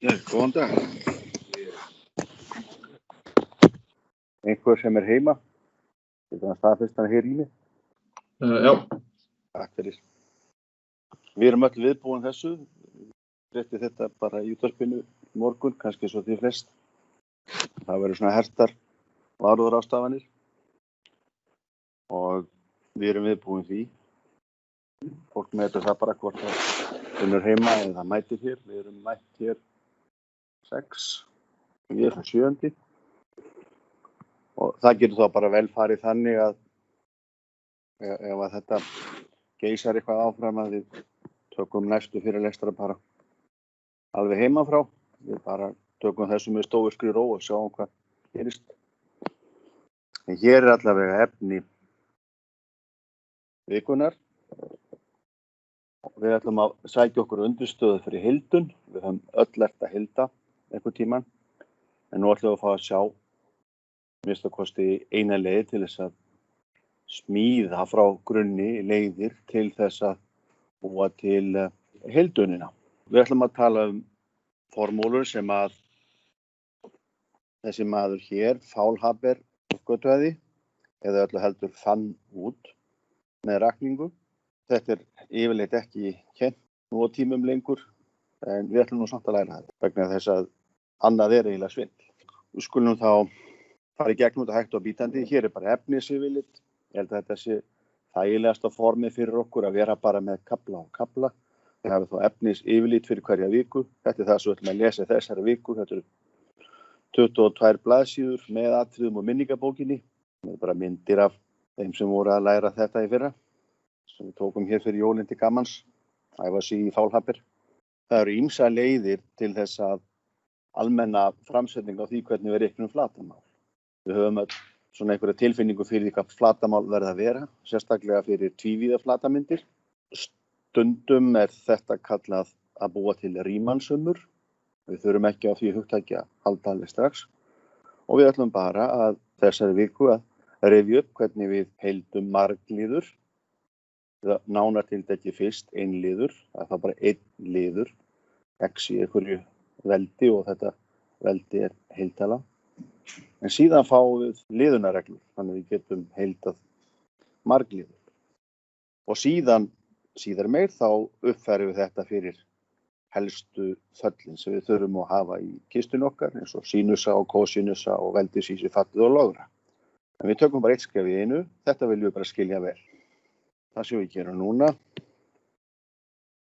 Góðan dag. Einhver sem heima? Getur hann staðfest hann hér í mig? Já. Takk fyrir. Við erum öll viðbúin þessu. Frétti þetta bara í útvarpinu morgun, kannski svo því flest. Það verður svona hertar varúðarráðstafanir og við erum viðbúin því. Fólk metur það bara hvort það er heima eða það mætir hér. Við erum mætt hér 6, ég er 7. Og það getur þá bara vel farið þannig að ef að þetta geysar eitthvað áfram að við tökum næstu fyrirlestra bara alveg heima frá. Við bara tökum þessu með stóiskri ró og sjáum hvað gerist. En hér er allavega efni vikunar. Við ætlum að sækja okkur undirstöðu fyrir heildun. Við höfum öll lært að heilda einhvern tímann. En nú ætlum við að fá að sjá minnst að kosti eina leið til þess að smíða frá grunni leiðir til þess að búa til heildunina. Við ætlum að tala formúlur sem að þessi maður hér, Faulhaber, uppgötvaði eða öllu heldur fann út með rakningu. Þetta er yfirleitt ekki kennt nú á tímum lengur, en við ætlum nú samt að læra þetta vegna þess að annað er eiginlega svindl. Við skulum þá fara í gegnum þetta hægt og bítandi. Hér er bara efnisyfirlit. Ég held að þetta sé þægilegasta formið fyrir okkur að vera bara með kafla og kafla. Við hafum þá efnisyfirlit fyrir hverja viku. Þetta er það sem við ætlum að lesa þessari viku. Þetta eru 22 blaðsíður með atriðum og minningabókinni. Það er bara myndir af þeim sem voru að læra þetta í fyrra, sem við tókum hér fyrir jólin til gamans. Það var sig í Faulhaber. Það eru ýmsar leiðir til þess að almenna framsetning á því hvernig við reiknum flatarmál. Við höfum svona einhverja tilfinningu fyrir því hvað flatarmál verða að vera, sérstaklega fyrir tvívíða flatarmyndir. Stundum er þetta kallað að búa til Riemann-summur. Við þurfum ekki á því hugtaki að halda alveg strax. Og við ætlum bara að þessari viku að rifja upp hvernig við heildum margliður. Nánar tiltekið fyrst einliður, það er þá bara einn liður, x í einhverju veldi og þetta veldi er heiltala. En síðan fáum við liðunarreglur, þannig við getum heildað margliður. Og síðar meir þá uppfærum við þetta fyrir helstu föllin sem við þurfum að hafa í kistun okkar, eins og sínusa og kosinusa og veldisvísi, fallið og logra. En við tökum bara eitt skref í einu, þetta viljum við bara skilja vel. Það sem við gerum núna,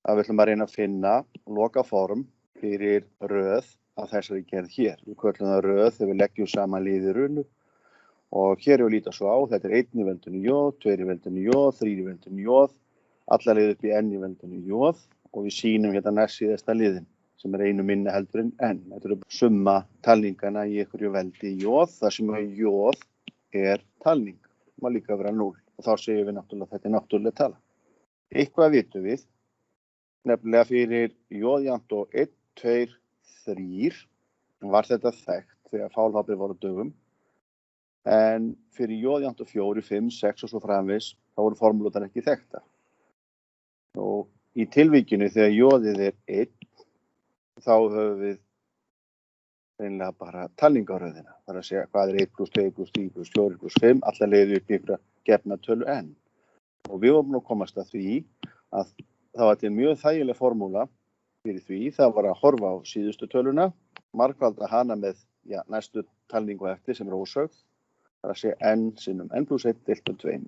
að við ætlum að reyna að finna lokaform fyrir röð af þessari gerð hér. Við köllum það röð þegar við leggjum saman lið í runu og hér er við líta svo á, þetta er 1 í veldinu jóð, 2 í veldinu jóð, 3 í veldinu jóð, alla leið upp í n í veldinu jóð og við sýnum hérna næst síðasta liðin sem er einu minna heldur en n. Þetta eru summa talningana í einhverju veldi jóð, þar sem jóð er talning, má líka vera 0. Og þá segjum við náttúrulega að þetta er náttúrulega tala. Eitthvað vitum við, nefnilega fyrir jóð jafnt og 1, 2, 3 var þetta þekkt þegar Faulhaber voru dögum. En fyrir jóð jafnt og 4, 5, 6 og svo framvegis, þá voru formúlurnar ekki þekktar. Og í tilvikinu þegar jóðið er 1, þá höfum við reynilega bara talningaröðina. Það er að segja hvað er 1 + 2 + 3 + 4 + 5, alla leiðir upp í einhverja gefna tölu n. Og við vorum nú komast að því að það var til mjög þægileg formúla fyrir því. Það var að horfa á síðustu töluna, margfalda hana með næstu talningu eftir sem er ósögð. Það er að segja n sinnum n + 1 deilt með 2.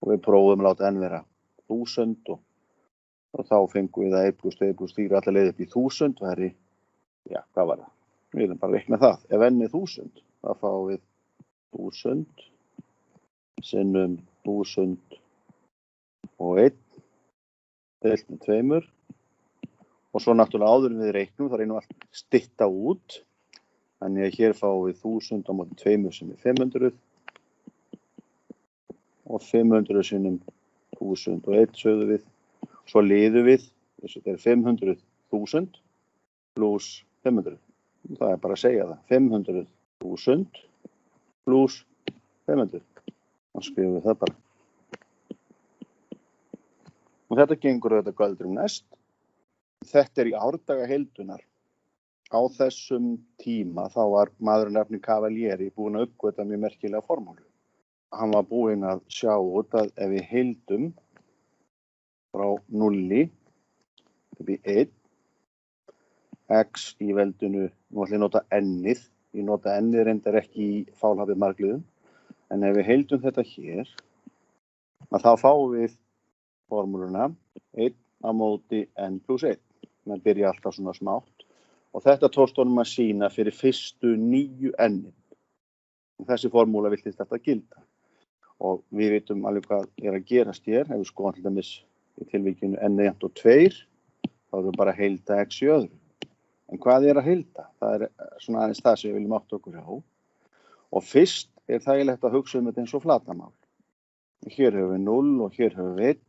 Og við prófum að láta n vera 1000 og þá fengum við að 1 + 2 + 4 alla leið upp í 1000 væri, hvað var það? Við erum bara reikna það. Ef n er 1000, þá fáum við 1000 sinnum 1001 deilt með 2 og svo náttúrulega áður en við reiknum, þá reynum við að stytta út. Þannig að hér fáum við 1000 á móti 2 sem er 500 og 500 sinnum 1001 sögðu við. Svo liðum við, þetta er 500.000 pluss 500. Það er bara að segja það, 500.000 pluss 500. Og skrifum við það bara. Og þetta gengur auðvitað göldrum næst. Þetta er í árdaga heildunar. á þessum tíma þá var maðurinn nafni Cavalieri búinn að uppgötva mjög merkilega formúlu. Hann var búinn að sjá út að ef við heildum frá 0 upp í 1, x í veldinu, nú ætlum ég að nota n-ið, ég nota n-ið reyndar ekki í fálhafið margliðum, en ef við heildum þetta hér, að þá fáum við formúluna 1 á móti n plus 1. Man byrja alltaf svona smátt og þetta tókst honum að sýna fyrir fyrstu 9 n-in. Þessi formúla virtist alltaf gilda og við vitum alveg hvað er að gerast hér. Ef við skoðum til dæmis í tilvíkinu n jafnt og 2, þá erum við bara að heilda x í öðru. En hvað er að heilda? Það er svona aðeins það sem við viljum átta okkur á. Og fyrst er þægilegt að hugsa þetta eins og flatarmál. Hér höfum við 0 og hér höfum við 1.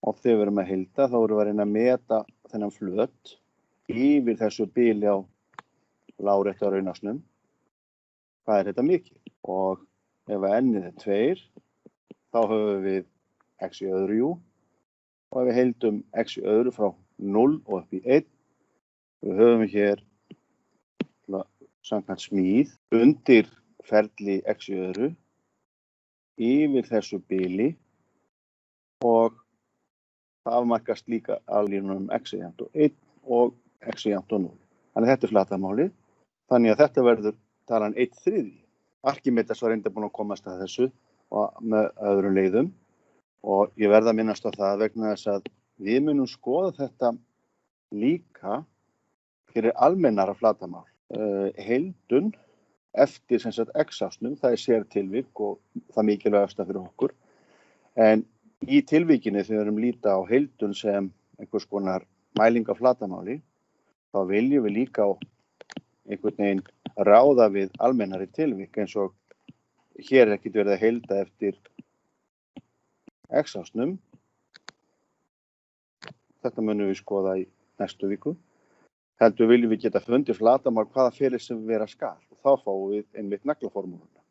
Og þegar við erum að heilda þá erum við að reyna að meta þennan flöt yfir þessu bili á lárétta raunasnum. Hvað er þetta mikið? Og ef n-ið er 2, þá höfum við x í öðru og ef við heildum x í öðru frá 0 og upp í 1, við höfum hér samkvæmt smíð undir ferli x í öðru yfir þessu bili og það afmarkast líka af línunum x jafnt og 1 og x jafnt og 0. Þannig þetta er flatarmálið. Þannig að þetta verður talan 1/3. Arkimedes var reyndar búinn að komast að þessu og með öðrum leiðum og ég verð að minnast á það vegna þess að við munum skoða þetta líka fyrir almennara flatarmál. Heildun eftir sem sagt x-ásnum, það er sértilvik og það mikilvægasta fyrir okkur. En í tilvikinu þegar við erum líta á heildun sem einhvers konar mæling af flatarmáli, þá viljum við líka á einhvern veginn ráða við almennari tilvik eins og hér er ekkert verið að heilda eftir x-ásnum. Þetta munum við skoða í næstu viku. Heldur viljum við geta fundið flatarmál hvaða fyrir sem vera skal og þá fáum við einmitt naglaformúluna.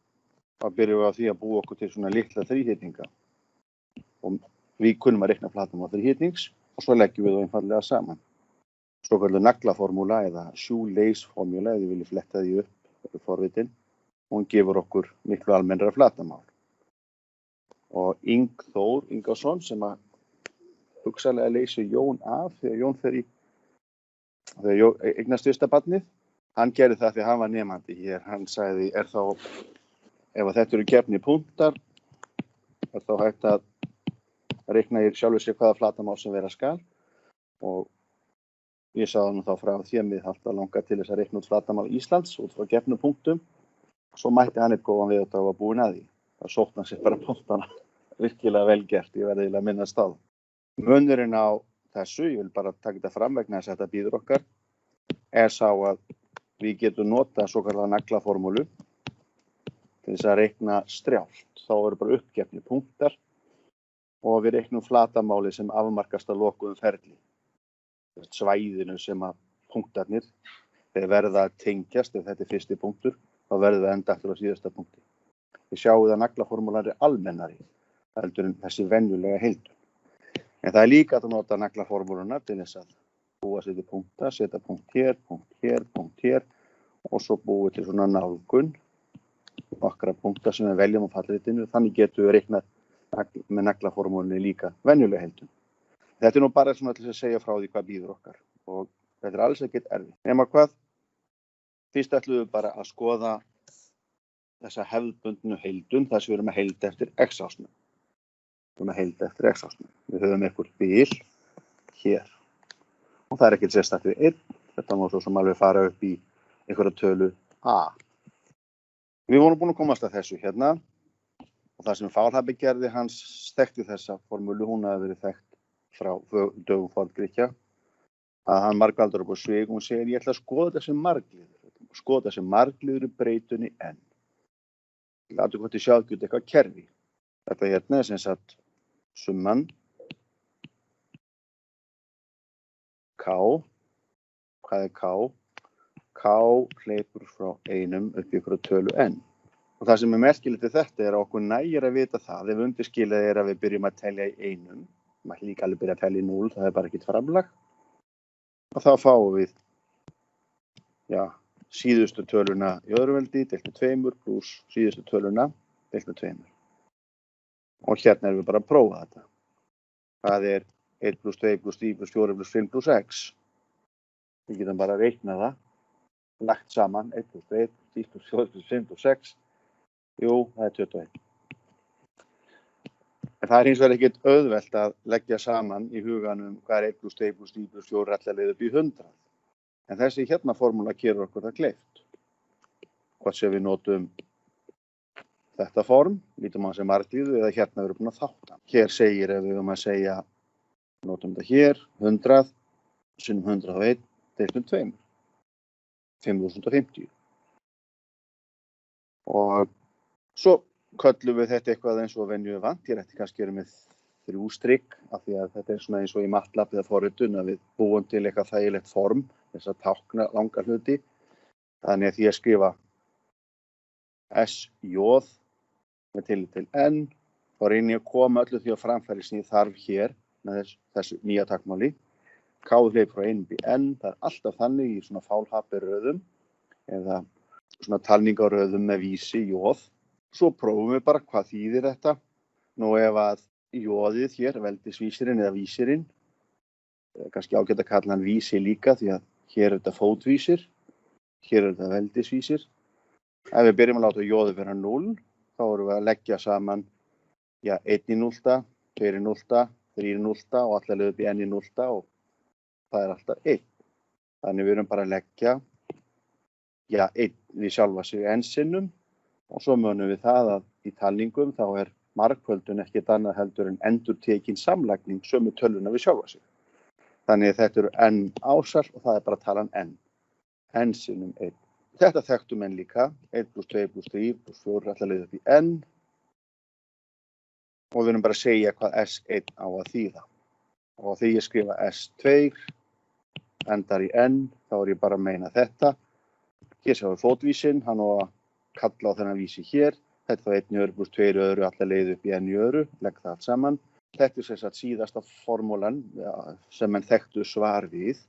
Þá byrjum við á því að búa okkur til svona litla þríhyrninga og við kunnum að reikna flatarmál þríhyrnings og svo leggjum við það einfaldlega saman. Svokölluð naglaformúla eða shoelace formúla, ef þið viljið fletta því upp forvitin, hún gefur okkur miklu almennara flatarmál. Og Ingþór Ingason sem að hugsanlega leysir Jón af þegar Jón fer þegar Jón eignast fyrsta barnið, hann gerði það því hann var nemandi hér. Hann sagði, ef þetta eru gefnir punktar, er þá hægt að reikna í sjálfur sér hvaða flatarmál sem vera skal og ég sagði nú þá frá því að mér alltaf langar til þess að reikna út flatarmál Íslands út frá gefnum punktum. Svo mætti hann eitt góðan við þetta og var búinn að því. Það sótti hann sér bara punktana. Virkilega vel gert, ég verði að minnast á það. Munurinn á þessu, ég vil bara taka þetta fram vegna þess að þetta býður okkar, er sá að við getum notað svokallaða naglaformúlu til þess að reikna strjált. Þá eru bara uppgefnir punktar og við reiknum flatarmáli sem afmarkast að lokuðum ferli. Svæðinu sem að punktarnir þeir verða að tengjast, ef þetta er fyrsti punktur, þá verður það enda aftur á síðasta punkti. Við sjáum að naglaformúlan er almennari heldur en þessi venjulega heildun. En það er líka að nota naglaformúluna til þess að búa sér til punkta, setja punkt hér, punkt hér og svo búið til svona nálgun nokkra punkta sem við veljum á fallritinu. Þannig getum við reiknað með naglaformúlunni líka venjulega heildun. Þetta er nú bara svona til að segja frá því hvað býður okkar og þetta er alls ekkert erfitt. Nema hvað, fyrst ætlum við bara að skoða þessa hefðbundnu heildun þar sem við erum að heilda eftir x-ásnum. Við höfum einhver bil hér og það er ekkert sérstakt við 1. Þetta má svo sem alveg fara upp í einhverja tölu a. Við vorum búin að komast að þessu hérna og það sem Fálhabi gerði, hans þekkti þessa formúlu, hún hafi verið þekkt frá dögum forngrikkja, að hann margfaldar upp á svig og hún segir, ég ætla að skoða þetta sem margliður í breytunni n. Látum hvort ég sjá ekki út eitthvað kerfi. Þetta hérna er sem sagt summan k. Hvað er k? K hleypur frá 1 upp í einhverju tölu n. Og það sem er merkilegt við þetta er að okkur nægir að vita það, ef undirskilið er að við byrjum að telja í 1, maður líka alveg byrja að telja í 0, það er bara ekkert framlag. Og þá fáum við síðustu töluna í öðruveldi deilt með 2 pluss síðustu töluna deilt með 2. Og hérna erum við bara að prófa þetta. Það er 1 pluss 2 pluss 3 pluss 4 pluss 5 pluss x. Við getum bara að reikna það, lagt saman 1 pluss 2 pluss 3 pluss 4 pluss 5 pluss 6. Jú, það er 21. En það er hins vegar ekkert auðvelt að leggja saman í huganum hvað er 1 pluss 2 pluss 3 pluss 4 allar leið upp í 100. En þessi hérna formúla gerur okkur það kleift. Hvort sem við notum þetta form, lítum á sem marglíðu eða hérna við erum búin að þátta. Hér segir ef við erum að segja, notum þetta hér, 100 sinnum 101 deilt með 2. 5050. Og svo köllum við þetta eitthvað eins og venju vant. Ég ætti kannski að vera með 3 strik af því að þetta er svona eins og í MATLAB eða forritun að við búum til eitthvað þægilegt form, þess að tákna langa hluti. Þannig að því að skrifa SJ með tillit til N, þá reyni ég að koma öllu því á framfæri sem ég þarf hér með þessu nýja táknmáli. K hleyp frá 1 upp í N, það er alltaf þannig í svona fálhapirröðum eða svona talningaröðum með vísi J. Svo prófum við bara hvað þýðir þetta. Nú ef að jóðið hér, veldisvísirinn eða vísirinn, kannski ágætt að kalla hann vísi líka því að hér er þetta fótvísir, hér er þetta veldisvísir. Ef við byrjum að láta jóðið vera 0, þá erum við að leggja saman 1 í 0, 2 í 0, 3 í 0 og allar leið upp í N í 0 og það er alltaf 1. Þannig við erum bara að leggja 1 við sjálfa sig N sinnum. Og svo munum við það að í talningum þá er margföldun ekkert annað heldur en endurtekin samlagning sömu töluna við sjálfa sig. Þannig að þetta eru N ásar og það er bara talan N. N sinnum 1. Þetta þekktu menn líka. 1 pluss 2 pluss 3 pluss 4 allar leið upp í N. Og við erum bara að segja hvað S1 á að þýða. Og þegar ég skrifa S2 endar í N, þá er ég bara að meina þetta. Hér sjáum við fótvísinn, hann á að kalla á þennan vísi hér. Þetta er þá 1 í öðru pluss 2 í öðru, allar leið upp í N í öðru, legg það allt saman. Þetta er sem sagt síðasta formúlan sem menn þekktu svar við.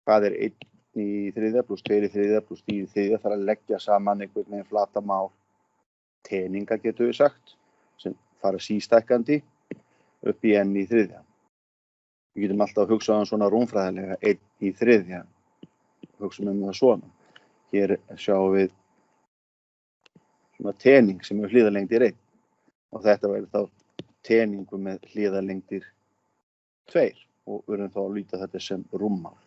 Hvað er 1 í þriðja pluss 2 í þriðja pluss 3 í þriðja, þarf að leggja saman einhvern veginn flatamál teninga getur við sagt, sem fara sístækkandi upp í N í þriðja. Við getum alltaf að hugsa um svona rúmfræðilega 1 í þriðja, hugsa um það svona. Hér sjáum við svona tening sem er hliðarlengdir 1 og þetta verður þá teningu með hliðarlengdir 2 og við erum þá að líta þetta sem rúmmál.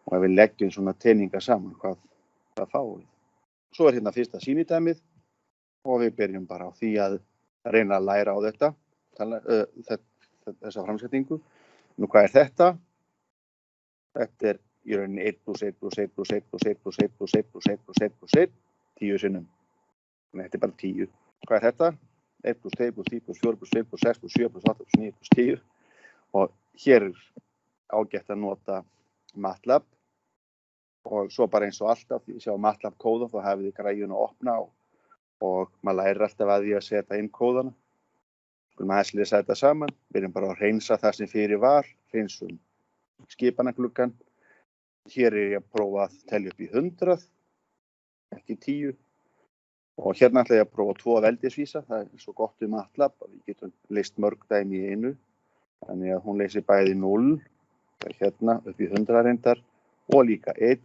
Og ef við leggjum svona teninga saman, hvað fáum við? Svo er hérna fyrsta sýnidæmið og við byrjum bara á því að reyna að læra á þetta, þessa framsetningu. Nú hvað er þetta? Þetta er í rauninni 1 pluss 1 pluss 1 pluss 1 pluss 1 pluss 1 pluss 1 pluss 1 pluss 1 pluss 1, 10 sinnum. Þetta er bara 10. Hvað er þetta? 1 pluss 2 pluss 3 pluss 4 pluss 5 pluss 6 pluss 7 pluss 8 pluss 9 pluss 10. Og hér er ágætt að nota MATLAB. Og svo bara eins og alltaf, því sjá MATLAB kóða, þá hafið þið græjun að opna og maður lærir alltaf að því að setja inn kóðana. Skulum aðeins lesa þetta saman. Byrjum bara að hreinsa það sem fyrir var, hreinsum skipanagluggan. Hér er ég að prófa að telja upp í 100, ekki 10. Og hérna ætla ég að prófa 2 veldisvísa. Það er svo gott um MATLAB að við getum leyst mörg dæmi í einu. Þannig að hún leysir bæði 0, það er hérna upp í 100 reyndar og líka 1.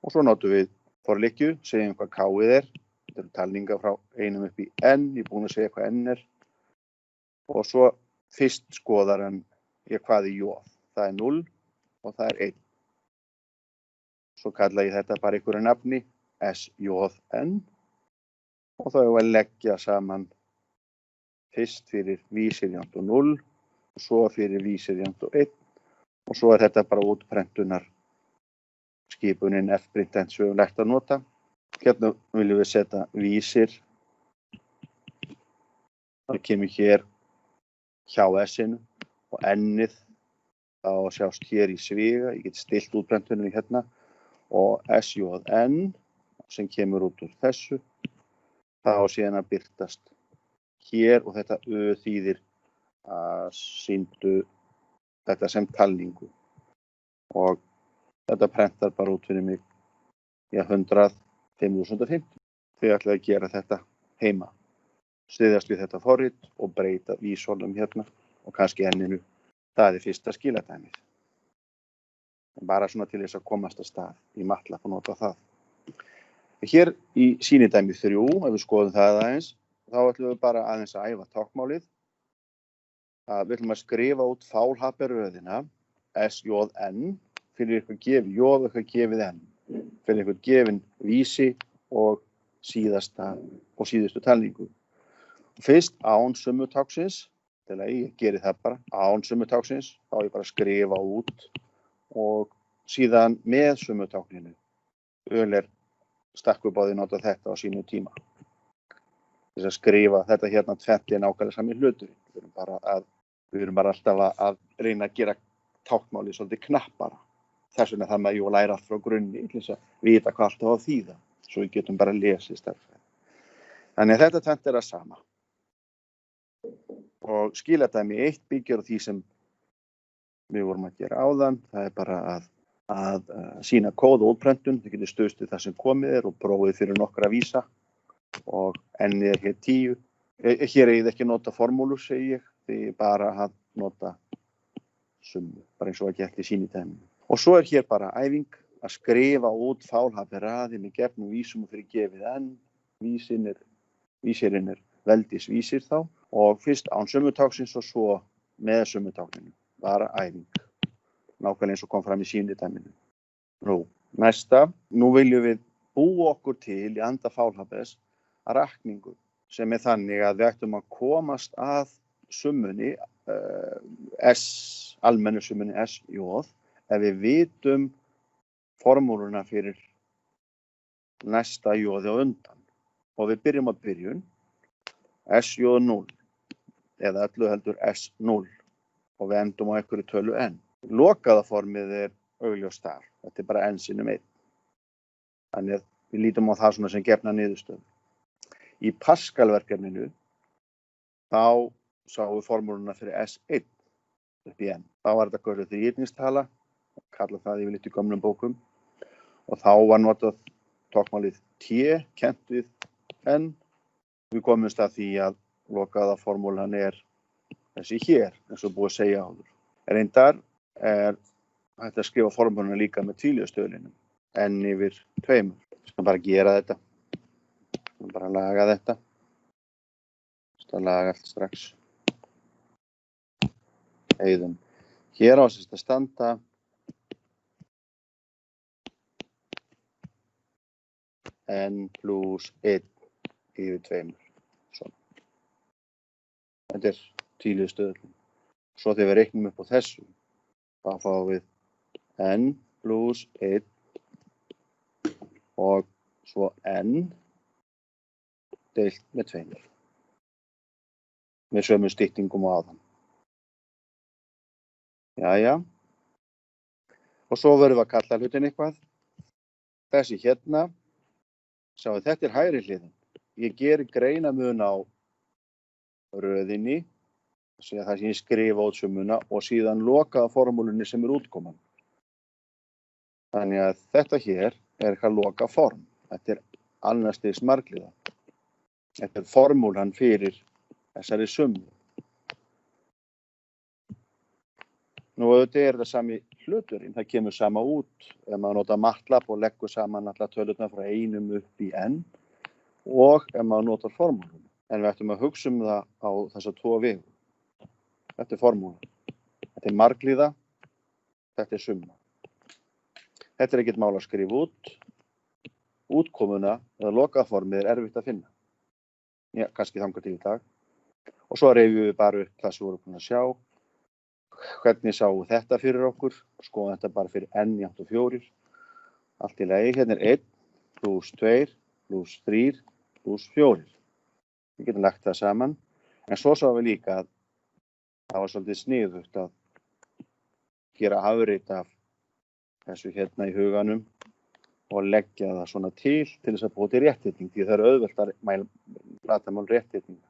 Og svo notum við forlikju, segjum hvað K-ið er. Þetta eru talningar frá 1 upp í N, ég er búin að segja hvað N er. Og svo fyrst skoðar hann hvað er J. Það er 0 og það er 1. Svo kalla ég þetta bara einhverju nafni, SJN. Og þá erum við að leggja saman fyrst fyrir vísirjant og 0, og svo fyrir vísirjant og 1. Og svo er þetta bara útprentunar skipunin F-print sem við höfum lært að nota. Hérna viljum við setja vísir. Það kemur hér hjá S-inu og N-ið þá sjást hér í sviga. Ég get stilt útprentunum hérna og SJN sem kemur út úr þessu. Þá síðan að birtast hér og þetta Ö þýðir að sýndu þetta sem talningu. Og Þetta prentar bara út fyrir mig 105.050. Þið ætlaði að gera þetta heima. Styðjast við þetta forrit og breyta vísornum hérna og kannski enninu. Það er fyrsta skiladæmið. Bara svona til þess að komast að stað í MATLAB og nota það. Hér í sýnidæmi 3, ef við skoðum það aðeins, þá ætlum við bara aðeins að æfa táknmálið. Við ætlum að skrifa út Faulhaber-röðina SJN fyrir eitthvað gefið J og eitthvað gefið N. Fyrir eitthvað gefin vísi og síðustu talningu. Fyrst án summutáknsins, til að ég geri það bara, án summutáknsins, þá ég bara skrifa út og síðan með summutákninu. Öler stakk upp á því nota þetta á sínu tíma. Þess að skrifa þetta hérna tvennt nákvæmlega sami hlutur. Við erum bara alltaf að reyna að gera táknmálið svolítið knappara. Þess vegna þarf maður að læra allt frá grunni til þess að vita hvað allt á að þýða. Svo við getum bara lesið stærðfræði. Þannig að þetta tvennt það sama. Og skiladæmi 1 byggir á því sem við vorum að gera áðan. Það er bara að sýna kóð og útprentun. Þið getur stuðst við það sem komið og prófið fyrir nokkra vísa. Og ennið er hér 10. Hér er ég ekki nota formúlur, segi ég. Þið er bara að nota summu. Bara eins og að geta í sýnidæminu. Og svo er hér bara æfing að skrifa út Faulhaber-raði með gefnum vísum og fyrir gefið N. Vísirinn er veldisvísir þá. Og fyrst án summutáknsins og svo með summutákninu. Bara æfing. Nákvæmlega eins og kom fram í sýnidæminu. Næsta. Nú viljum við búa okkur til í anda Faulhabers rakningu sem er þannig að við ættum að komast að summunni almennu summunni SJ ef við vitum formúluna fyrir næsta jóði á undan. Og við byrjum á byrjun SJ0 eða öllu heldur S0 og við endum á einhverju tölu N. Lokaða formið er augljóst þar. Þetta er bara N sinnum 1. Þannig að við lítum á það svona sem gefna niðurstöðu. Í Pascal-verkefninu þá sáum við formúluna fyrir S1 upp í N. Þá var þetta kölluð þríhyrningstala, kalla það yfirleitt í gömlum bókum. Og þá var notað táknmálið T, kennt við N. Við komumst að því að lokaða formúlan er þessi hér, eins og búið að segja áður. Reyndar er hægt að skrifa formúluna líka með tvíliðastöðlinum, N yfir 2. Ég skal bara gera þetta. Ég skal bara laga þetta. Ég skal laga allt strax. Heiðum. Hér á þess að standa N plus 1 yfir 2. Svona. Þetta er tvíliðastöðlin. Svo þegar við reiknum upp á þessu, þá fáum við N plus 1 og svo N deilt með 2. Með sömu styttingum á aðan. Jæja. Og svo verðum við að kalla hlutin eitthvað. Þessi hérna, sjáu þetta er hægri hliðin. Ég geri greinamun á röðinni, það sem ég skrifa út summuna og síðan lokaða formúlunni sem er útkoman. Þannig að þetta hér er eitthvað loka form. Þetta er annars stigs margliða. Þetta er formúlan fyrir þessari summu. Nú auðvitað er þetta sami hluturinn. Það kemur sama út ef maður nota MATLAB og leggur saman alla tölurnar frá 1 upp í N og ef maður notar formúluna. En við ættum að hugsa það á þessa 2 vegu. Þetta er formúla. Þetta er margliða. Þetta er summa. Þetta er ekkert mál að skrifa út. Útkomuna eða lokaformið er erfitt að finna. Já, kannski þangað til í dag. Og svo reyfum við bara upp það sem við vorum búin að sjá. Hvernig sáum þetta fyrir okkur? Skoðum þetta bara fyrir N jafnt og 4. Allt í lagi. Hérna er 1 plus 2 plus 3 plus 4. Við getum lagt það saman. En svo sáum við líka að það var svolítið sniðugt að gera afrit af þessu hérna í huganum og leggja það svona til þess að búa til rétthyrning, því það er auðvelt að flatarmál rétthyrninga.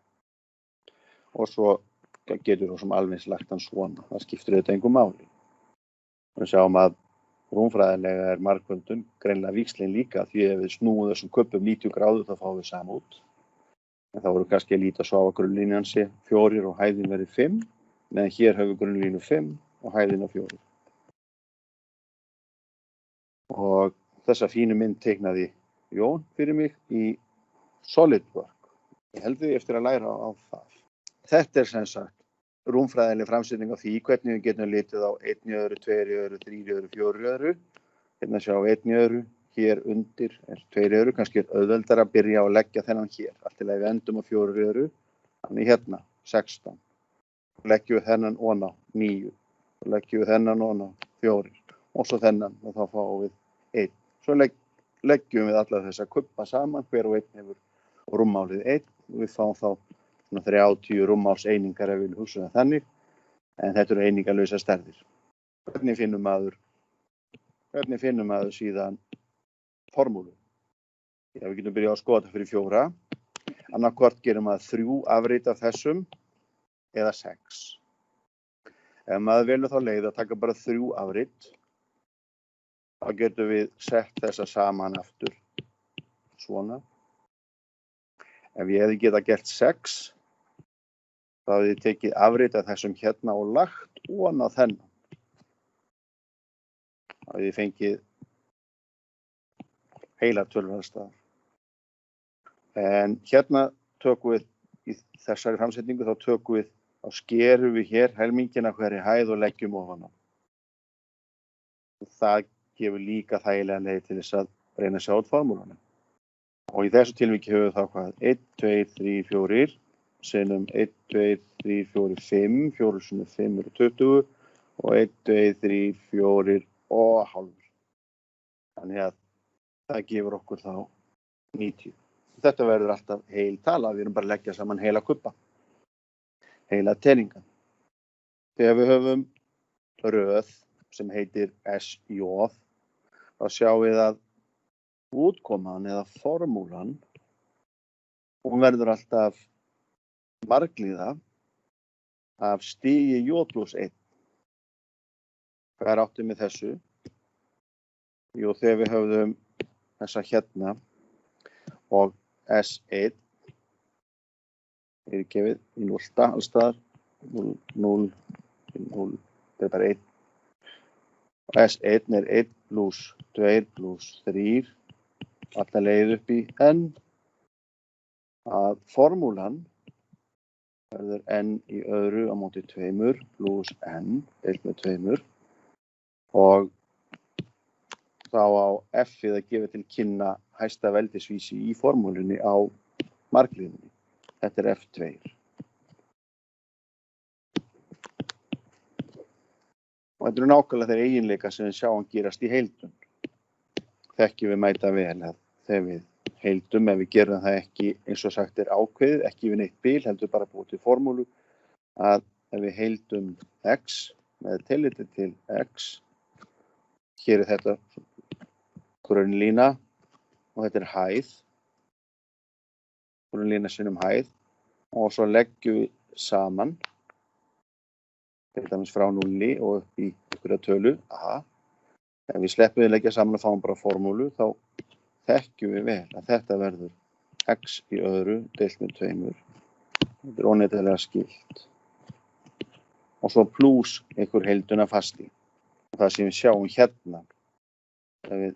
Og svo getur þú sem alveg lagt hann svona, það skiptir auðvitað engu máli. Við sjáum að Rúmfræðilega er margföldun greinilega víxlin líka því ef við snúum þessum kubbum 90 gráður þá fáum við sama út. En þá voru kannski að líta svo á að grunnlínan sé 4 og hæðin verið 5, meðan hér höfum við grunnlínu 5 og hæðin á 4. Og þessa fínu mynd teiknaði Jón fyrir mig í SolidWorks. Ég held því eftir að læra á það. Þetta er sem sagt rúmfræðileg framsetning á því hvernig við getum litið á 1 í öðru, 2 í öðru, 3 í öðru, 4 í öðru. Hérna sjá 1 í öðru, hér undir er 2 í öðru, kannski er auðveldar að byrja á að leggja þennan hér. Allt til að við endum á 4 í öðru, þannig hérna 16. Leggjum við þennan ofan á 9, leggjum við þennan ofan á 4 og svo þennan og þá fáum við 1. Svo leggjum við alla þessa kubba saman, hver og einn hefur rúmmálið 1 og við fáum þá 30 rúmmálseiningar ef við viljum hugsa það þannig, en þetta eru einingarlausar stærðir. Hvernig finnum maður síðan formúlu? Já, við getum byrjað að skoða þetta fyrir 4. Annarkvort gerum maður 3 afrit af þessum eða 6. Ef maður velur þá leið að taka bara 3 afrit, þá getum við sett þessa saman aftur svona. Ef ég hefði getað gert 6, þá hefði ég tekið afrit af þessum hérna og lagt ofan á þennan. Þá hefði ég fengið heila tölvunarstaðar. En hérna tökum við, í þessari framsetningu, þá skerum við hér helmingina hverri hæð og leggjum ofan á. Það gefur líka þægilega leið til þess að reyna að sjá út formúluna. Og í þessu tilviki höfum við þá hvað? 1, 2, 3, 4, sinnum 1, 2, 3, 4, 5, 4 sinnum 5 eru 20 og 1, 2, 3, 4 og hálfur. Þannig að það gefur okkur þá 90. Þetta verður alltaf heil tala, við erum bara að leggja saman heila kubba, heila teninga. Þegar við höfum röð sem heitir SJ, þá sjáum við að útkoman eða formúlan, hún verður alltaf marglíða af stigi J plus 1. Hvað er áttið með þessu? Jú, þegar við höfðum þessa hérna og S1 er gefið í 0 allstaðar, 0, 0, 0, þetta er bara 1. Og S1 er 1 plus 2 plus 3, alla leið upp í n, að formúlan verður n í öðru á móti 2 plus n deilt með 2 og þá á f-ið að gefa til kynna hæsta veldisvísi í formúlunni á marglíðunni. Þetta er f2. Og þetta eru nákvæmlega þeir eiginleika sem við sjáum gerast í heildun. Þekkjum við mæta vel að þegar við heildum, ef við gerum það ekki eins og sagt er ákveðið, ekki við neitt bil, heldur bara búið til formúlu, að ef við heildum x með tilliti til x, hér er þetta grunnlína og þetta er hæð, grunnlína sinnum hæð og svo leggjum við saman, til dæmis frá 0 og upp í einhverja tölu, a. Ef við sleppum við leggja saman og fáum bara formúlu, þá þekkjum við vel að þetta verður x í öðru deilt með 2. Þetta er óneitanlega skilt. Og svo plús einhver heilduna fasti. Og það sem við sjáum hérna, þegar við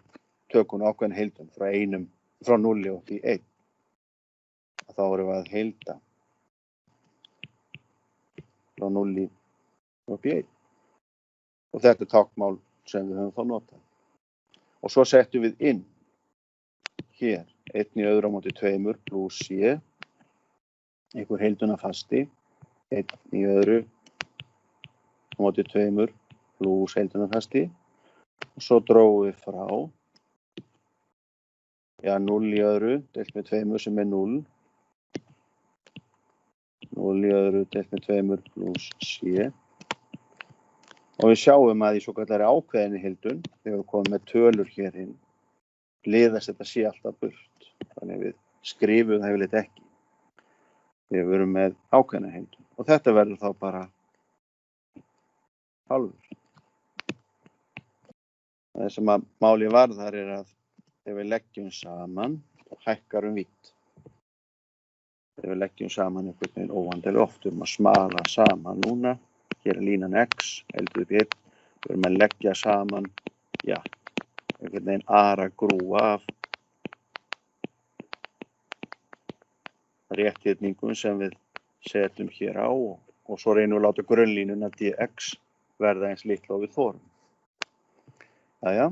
tökum ákveðin heildun frá 0 upp í 1, þá erum við að heilda frá 0 upp í 1. Og þetta er táknmál sem við höfum þá notað. Og svo settum við inn hér 1 í öðru á móti 2 plus c, einhver heilduna fasti, 1 í öðru á móti 2 plus heilduna fasti, og svo drógum við frá 0 í öðru deilt með 2 sem er 0, 0 í öðru deilt með 2 plus c. Og við sjáum að í svokallari ákveðinni heildun, þegar við komum með tölur hér inn, liðast þetta sé alltaf burt. Þannig við skrifum það yfirleitt ekki. Þegar við erum með ákveðna heildun. Og þetta verður þá bara hálfur. Það sem að máli varðar að ef við leggjum saman og hækkar vídd. Ef við leggjum saman einhvern veginn óvandalega oft, að smala saman núna. Hér línan X, heldur upp hér. Við að leggja saman, já, einhvern veginn ara grúa af rétthyrningum sem við setjum hér á og svo reynum við að láta grunnlínuna dx verða eins litla og við þorum. Jæja.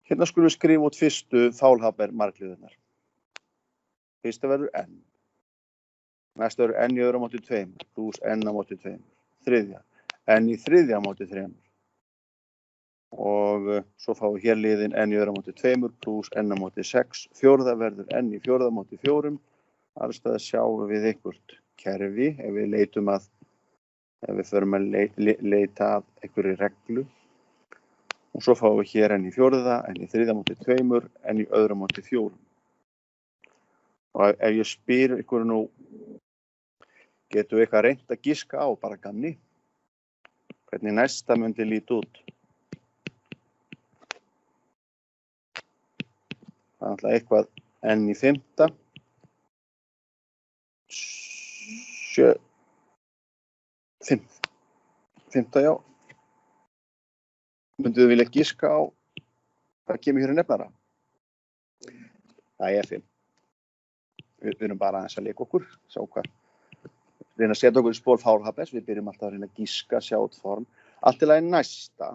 Hérna skulum við skrifa út fyrstu Faulhaber margliðurnar. Fyrsta verður n. Næsta verður n í öðru á móti 2 pluss n á móti 2. Þriðja, n í þriðja á móti 3. Og svo fáum við hér liðin n í öðru á móti 2 pluss n á móti 6. Fjórða verður n í fjórða á móti 4. Alls staðar sjáum við einhvert kerfi ef við förum að leita að einhverju reglu. Og svo fáum við hér n í fjórða, n í þriðja á móti 2, n í öðru á móti 4. Og ef ég spyr ykkur nú, getum við eitthvað reynt að giska á bara gamni? Hvernig næsta myndi líta út? Það er alltaf eitthvað n í fimmta. 5. Já. Myndu þið vilja giska á hvað kemur hér í nefnara? Það er 5. Við erum bara aðeins að leika okkur, sjá hvað. Reyna að setja okkur í spór Faulhabers, við byrjum alltaf að reyna að giska, sjá út form. Allt í lagi næsta,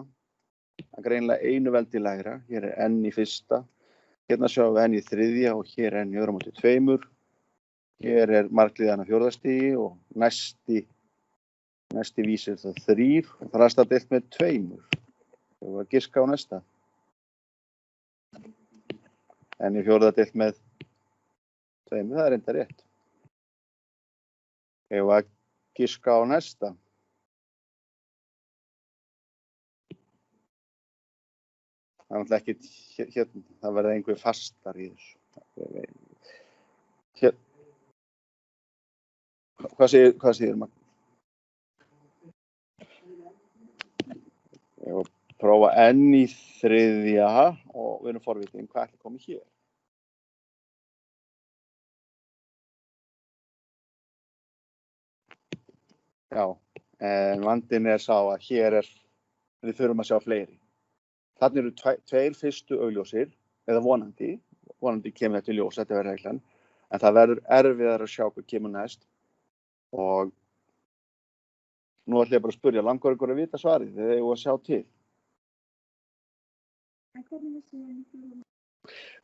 það er greinilega einu veldi lægra, hér er n í fyrsta, hérna sjáum við n í þriðja og hér er n í öðru á móti 2. Hér er margliðan á fjórðastigi og næsti vísir það 3 og það er alltaf deilt með 2. Við vorum að giska á næsta. En í fjórða deilt með 2, það er enda rétt. Við vorum að giska á næsta. Það er alltaf ekki, hérna, það verða einhver fastar í þessu. Hér. Hvað segir Magn? Við vorum að prófa n í þriðja og við erum forvitin hvað ætli komið hér. Já, en vandinn er sá að hér við þurfum að sjá fleiri. Þarna eru 2 fyrstu augljósir, eða vonandi kemur þetta í ljós, þetta verður reglan, en það verður erfiðar að sjá hvað kemur næst. Og nú ætlum ég bara að spyrja, langar ykkur að vita svarið, þegar ég var að sjá til.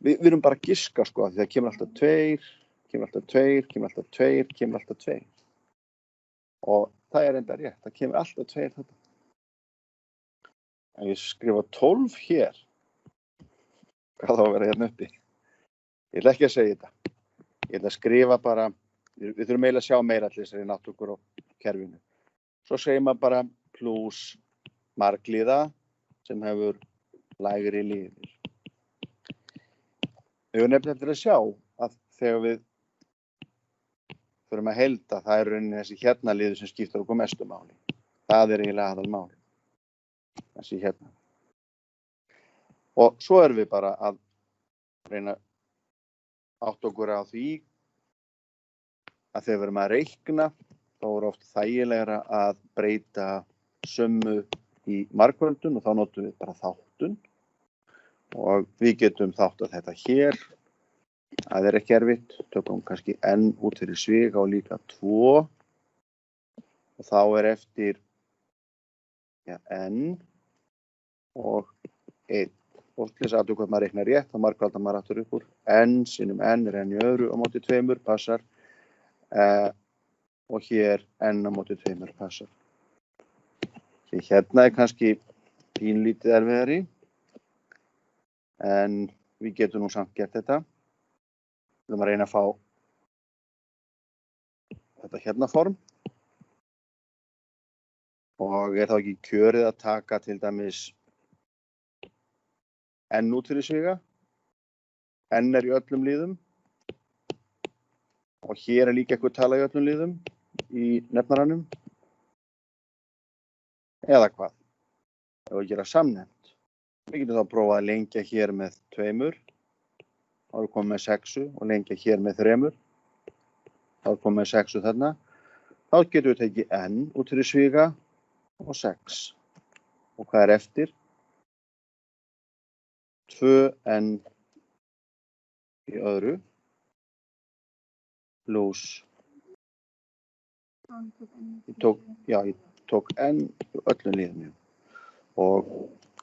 Við erum bara að giska sko, því það kemur alltaf 2, kemur alltaf 2, kemur alltaf 2, kemur alltaf 2. Og það er enda rétt, það kemur alltaf 2 þetta. En ég skrifa 12 hér, hvað þá að vera hérna uppi? Ég ætla ekki að segja þetta. Ég ætla að skrifa bara, við þurfum eiginlega að sjá meira allir þessari náttúrkur á kerfinu. Svo segir maður bara pluss margliða sem hefur lægri liðir. Við höfum nefnilega eftir að sjá að þegar við þurfum að heilda, það er rauninni þessi hérna liður sem skiptir okkur mestu máli. Það er eiginlega aðalmáli. Þessi hérna. Og svo erum við bara að reyna átt okkur á því að þegar við erum að reikna, þá er oft þægilegra að breyta summu í margföldun og þá notum við bara þáttun. Og við getum þáttað þetta hér. Það er ekki erfitt. Tökum kannski n út fyrir sviga og líka 2. Og þá er eftir n og 1. Og til þess að hvað maður reiknar rétt, þá margfaldar maður aftur upp úr. N sinnum n er n í öðru á móti 2, passar. Og hér n á móti 2 passar. Því hérna er kannski pínlítið erfiðari. En við getum nú samt gert þetta. Við erum að reyna að fá þetta hérna form. Og er þá ekki kjörið að taka til dæmis n út fyrir sviga. N er í öllum liðum. Og hér er líka eitthvað tala í öllum liðum í nefnaranum. Eða hvað? Það var að gera samnefnt. Við getum þá prófað að lengja hér með 2. Þá erum við komið með 6 og lengja hér með 3. Þá erum við komið með 6 þarna. Þá getum við tekið n út fyrir sviga og 6. Og hvað er eftir? 2n í öðru pluss ég tók n í öllum liðinu. Og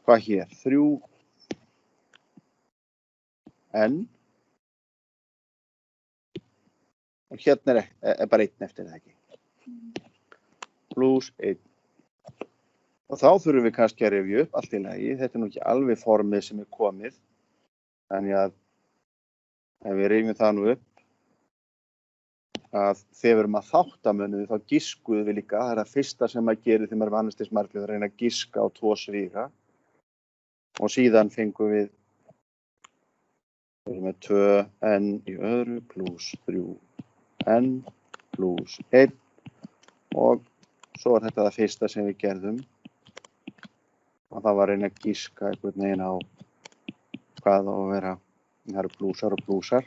hvað hér? 3n og hérna er bara 1 eftir það ekki. Pluss 1. Og þá þurfum við kannski að rifja upp allt í lagi. Þetta er nú ekki alveg formið sem er komið. Þannig að ef við rifjum það nú upp að þegar við erum að þáttamönnum þá giskuðum við líka. Það er það fyrsta sem maður gerir þegar maður er annars marglið að reyna að giska á 2 sviga. Og síðan fengum við með 2n í öðru pluss 3n pluss 1 og svo er þetta það fyrsta sem við gerðum og það var að reyna að giska einhvern veginn á hvað á að vera, það eru plúsar og plúsar,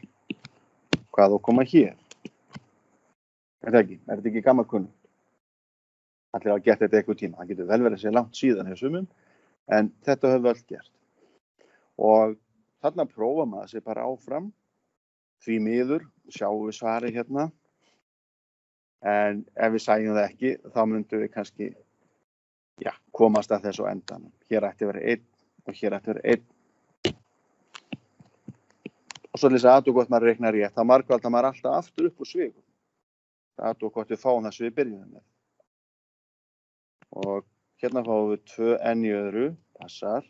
hvað á að koma hér. Er þetta ekki gamalkunnugt? Allir hafa gert þetta einhvern tíma, það getur vel verið að sé langt síðan hjá sumum, en þetta höfum við öll gert. Og þarna prófa maður sig bara áfram, því miður, sjáum við svari hérna, en ef við sæjum það ekki, þá myndum við kannski komast að þessu endanum. Hér ætti að vera 1 og hér ætti að vera 1. Og svo lýsa aðtúr hvort maður reiknar rétt, þá margfaldar maður alltaf aftur upp úr svigum. Aðtúr hvort við fáum það sem við byrjum með. Og hérna fáum við 2n í öðru, passar.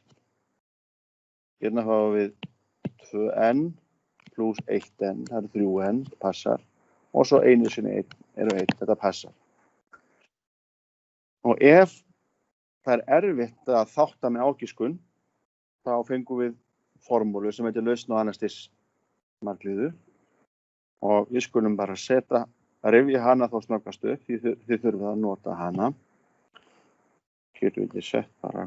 Hérna fáum við 2n pluss 1n, það eru 3n, passar. Og svo einu sinni 1 eru 1, þetta passar. Og ef það er erfitt að þátta með ágiskun, þá fengum við formúlu sem heitir lausn og anastis margliðu. Og við skulum bara rifja hana þá snöggvast upp, því þið þurfum að nota hana. Getum við ekki sett bara.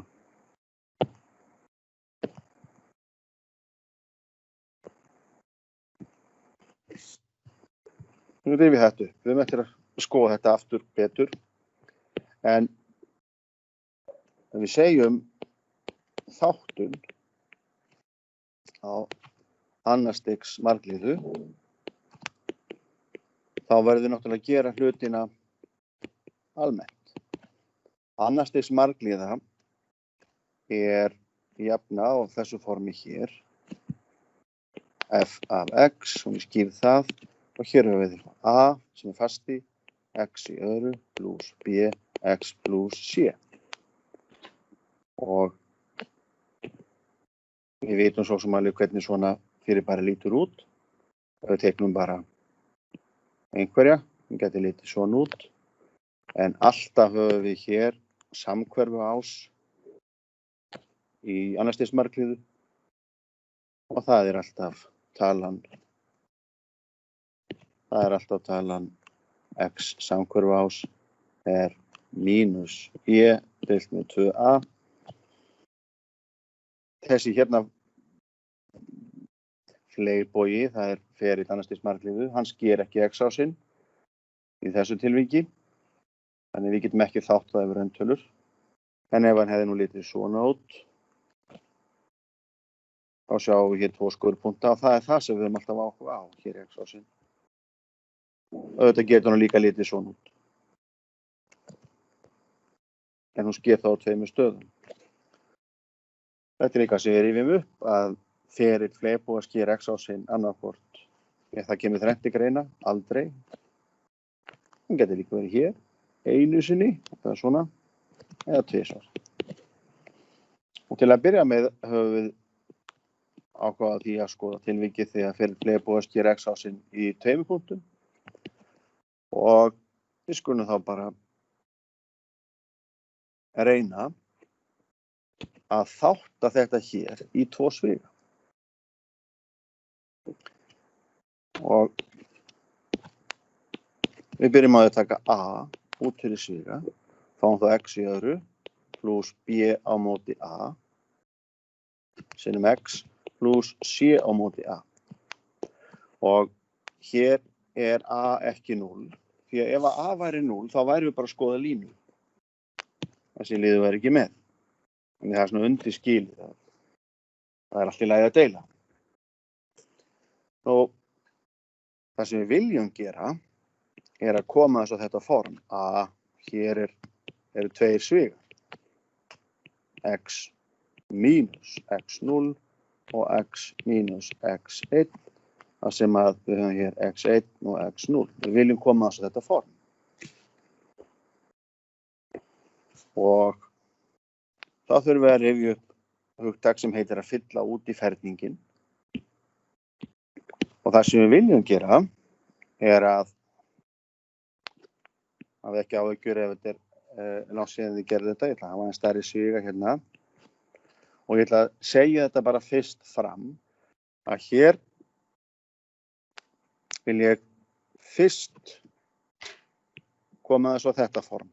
Nú rifjum við þetta upp. Við höfum eftir að skoða þetta aftur betur. En ef við segjum þáttun á annars stigs margliðu, þá verðum við náttúrulega að gera hlutina almennt. Annars stigs margliða er jafna á þessu formi hér. F af x, og við skýrum það, og hér höfum við a sem er fasti, x í öðru, pluss b, x pluss c. Og við vitum svo sem alveg hvernig svona fyrirbæri lítur út. Við teiknum bara einhverja, við getum litið svona út. En alltaf höfum við hér samhverfu ás í annars stigs margliðu. Og það er alltaf talan x samhverfu ás er mínus b deilt með 2a. Þessi hérna fleirbogi, það er ferill annars stigs margliðu, hann sker ekki x-ásinn í þessu tilviki. Þannig við getum ekki þátt það yfir rauntölur. En ef hann hefði nú litið svona út, þá sjáum við hér 2 skurðpunta og það er það sem við höfum alltaf áhuga á, hér er x-ásinn. Auðvitað getur hann líka litið svona út. En hún sker þá á 2 stöðum. Þetta er eitthvað sem við rifjum upp að ferill fleirboga sker x-ásinn annarkvort. Það kemur 3 greina, aldrei. Hún getur líka verið hér, einu sinni, það er svona, eða 2. Og til að byrja með höfum við ákvaða því að skoða tilvikið þegar ferill fleirboga sker x-ásinn í 2 punktum. Og við skulum þá bara reyna að þátta þetta hér í 2 sviga. Og við byrjum að taka a út fyrir sviga, fáum þá x í öðru, pluss b á móti a. sinnum x pluss c á móti a. Og hér a ekki 0. Því að ef a væri 0, þá væri við bara að skoða línu. Þessi liður væri ekki með. Þannig það svona undir skilið. Það allt í lagi að deila. Og það sem við viljum gera að koma þess á þetta form. Hér eru tveir svigar. X mínus x0 og x mínus x1. Það sem að við höfum hér x1 og x0. Við viljum koma þess á þetta form. Og þá þurfum við að rifja upp hugtak sem heitir að fylla út í ferningin. Og það sem við viljum gera að ekki áhyggjur ef þetta langt síðan þið gerðu þetta. Ég ætla að hafa en stærri sviga hérna. Og ég ætla að segja þetta bara fyrst fram að hér vil ég fyrst koma þess á þetta form.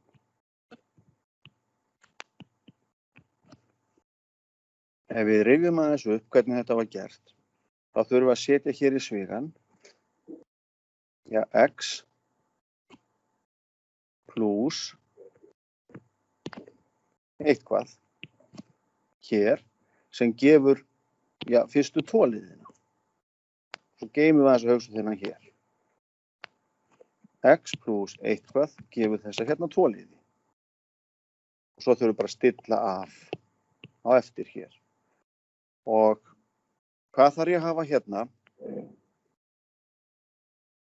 Ef við rifjum aðeins upp hvernig þetta var gert, þá þurfum við að setja hér í svigan x pluss eitthvað hér sem gefur fyrstu toliðina. Svo geymum við aðeins að hugsa þennan hér. X pluss eitthvað gefur þessa hérna toliði. Og svo þurfum við bara að stilla af á eftir hér. Og hvað þarf ég að hafa hérna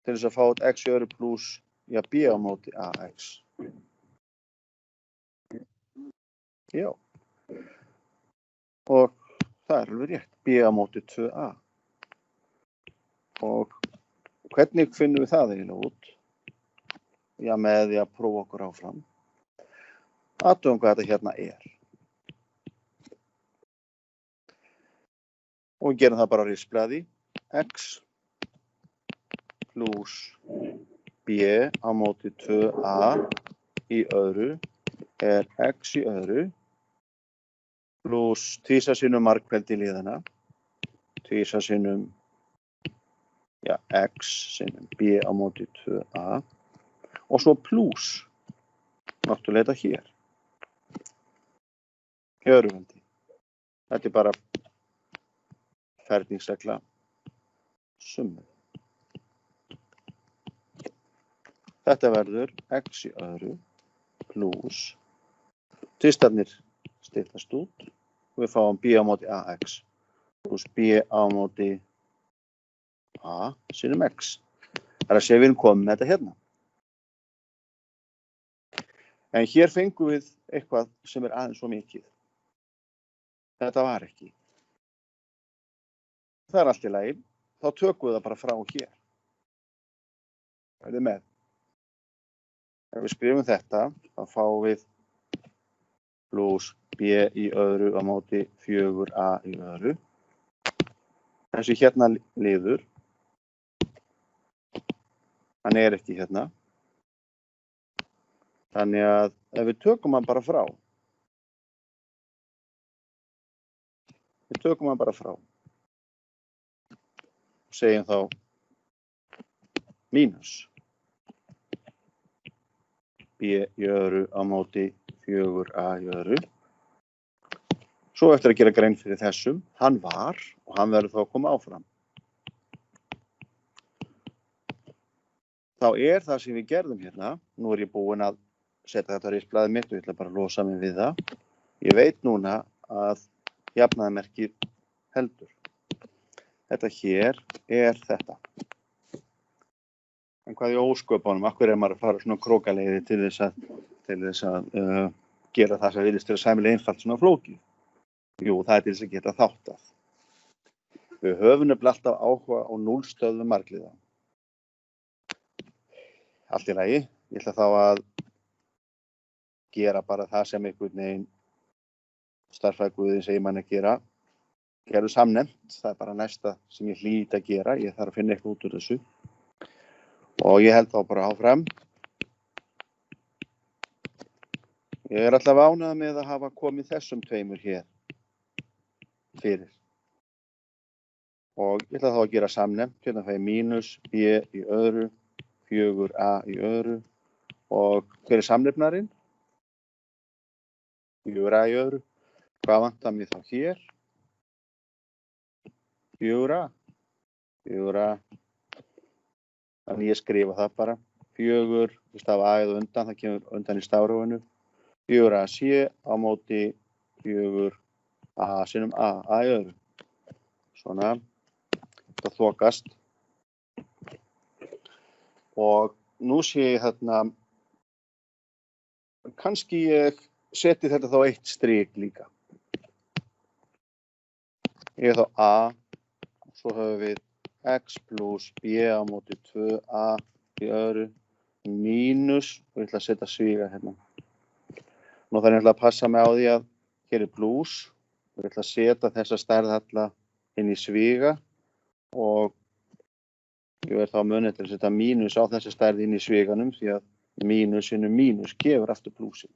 til þess að fá út x í öðru pluss b á móti ax? Já. Og það alveg rétt. B á móti 2a. Og hvernig finnum við það eiginlega út? Með því að prófa okkur áfram. Athugum hvað þetta hérna Og við gerum það bara á rispblaði. X pluss b á móti 2a í öðru x í öðru pluss tvisvar sinnum margfeldi liðana, tvisvar sinnum x sinnum b á móti 2a og svo pluss náttúrulega þetta hér í öðruveldi. Þetta bara ferningsregla summu. Þetta verður x í öðru pluss tvistarnir styttast út og við fáum b á móti ax pluss b á móti a sinnum x. Það að segja við erum komin með þetta hérna. En hér fengum við eitthvað sem aðeins svo mikið. Þetta var ekki. Það allt í lagi. Þá tökum við það bara frá hér. Er þið með? Ef við skrifum þetta, þá fáum við pluss b í öðru á móti 4a í öðru. Þessi hérna liður, hann ekki hérna. Þannig að ef við tökum hann bara frá, segjum þá mínus b í öðru á móti 4a í öðru. Svo eftir að gera grein fyrir þessum, hann var og hann verður þá að koma áfram. Þá það sem við gerðum hérna, nú ég búinn að setja þetta á rispblaðið mitt og ég ætla bara að losa mig við það. Ég veit núna að jafnaðarmerkið heldur. Þetta hér þetta. En hvað í ósköpunum, af hverju maður að fara svona krókaleiði til þess að gera það sem virðist vera sæmilega einfalt svona flókið? Jú, það til þess að geta þáttað. Við höfum nefnilega alltaf áhuga á núllstöðvum margliða. Allt í lagi, ég ætla þá að gera bara það sem einhvern veginn stærðfræðiguðinn segir mann að gera. Gerðu samnefnt, það bara næsta sem ég hlýt að gera. Ég þarf að finna eitthvað út úr þessu. Og ég held þá bara áfram. Ég alltaf ánægður með að hafa komið þessum tveimur hér fyrir. Og ég ætla þá að gera samnefnt, hérna fæ ég mínus b í öðru, 4a í öðru og hver er samnefnarinn? 4a í öðru. Hvað vantar mér þá hér? 4a. 4a. Þannig ég skrifa það bara. 4, ég stafa a eða undan, það kemur undan í stafrófinu. 4ac á móti 4a sinnum a í öðru. Svona, þetta þokast. Og nú sé ég þarna, kannski ég seti þetta þá eitt strik líka. Ég er þá a, svo höfum við x plus b á móti 2a í öðru, mínus, og ég ætla að setja sviga hérna. Nú þarf ég ætla að passa mig á því að hér er plus, og ég ætla að setja þessa stærð alla inn í sviga og ég verð þá munið til að setja mínus á þessa stærð inn í sviganum því að mínus sinnum mínus gefur aftur plusin.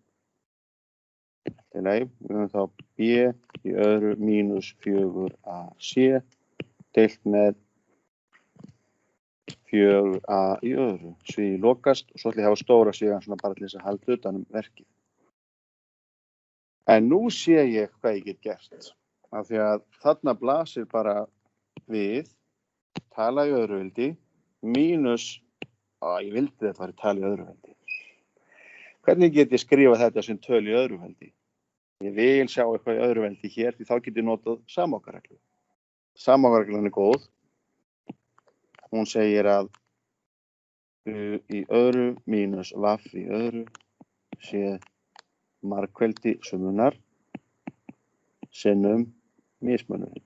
Við höfum þá b í öðru mínus 4ac deilt með 4a í öðru. Svigi lokast og svo ætla ég að hafa stóra svigan svona bara til þess að halda utan verkið. En nú sé ég hvað ég get gert. Af því að þarna blasir bara við tala í öðruveldi mínus, ég vildi þetta væri tala í öðruveldi. Hvernig get ég skrifað þetta sem töl í öðruveldi? Ég vil sjá eitthvað í öðruveldi hér því þá get ég notað samokkareglu. Samokkareglan er góð. Hún segir að í öðru mínus vaff í öðru sé margfeldi sumunar sinnum mismunurinn.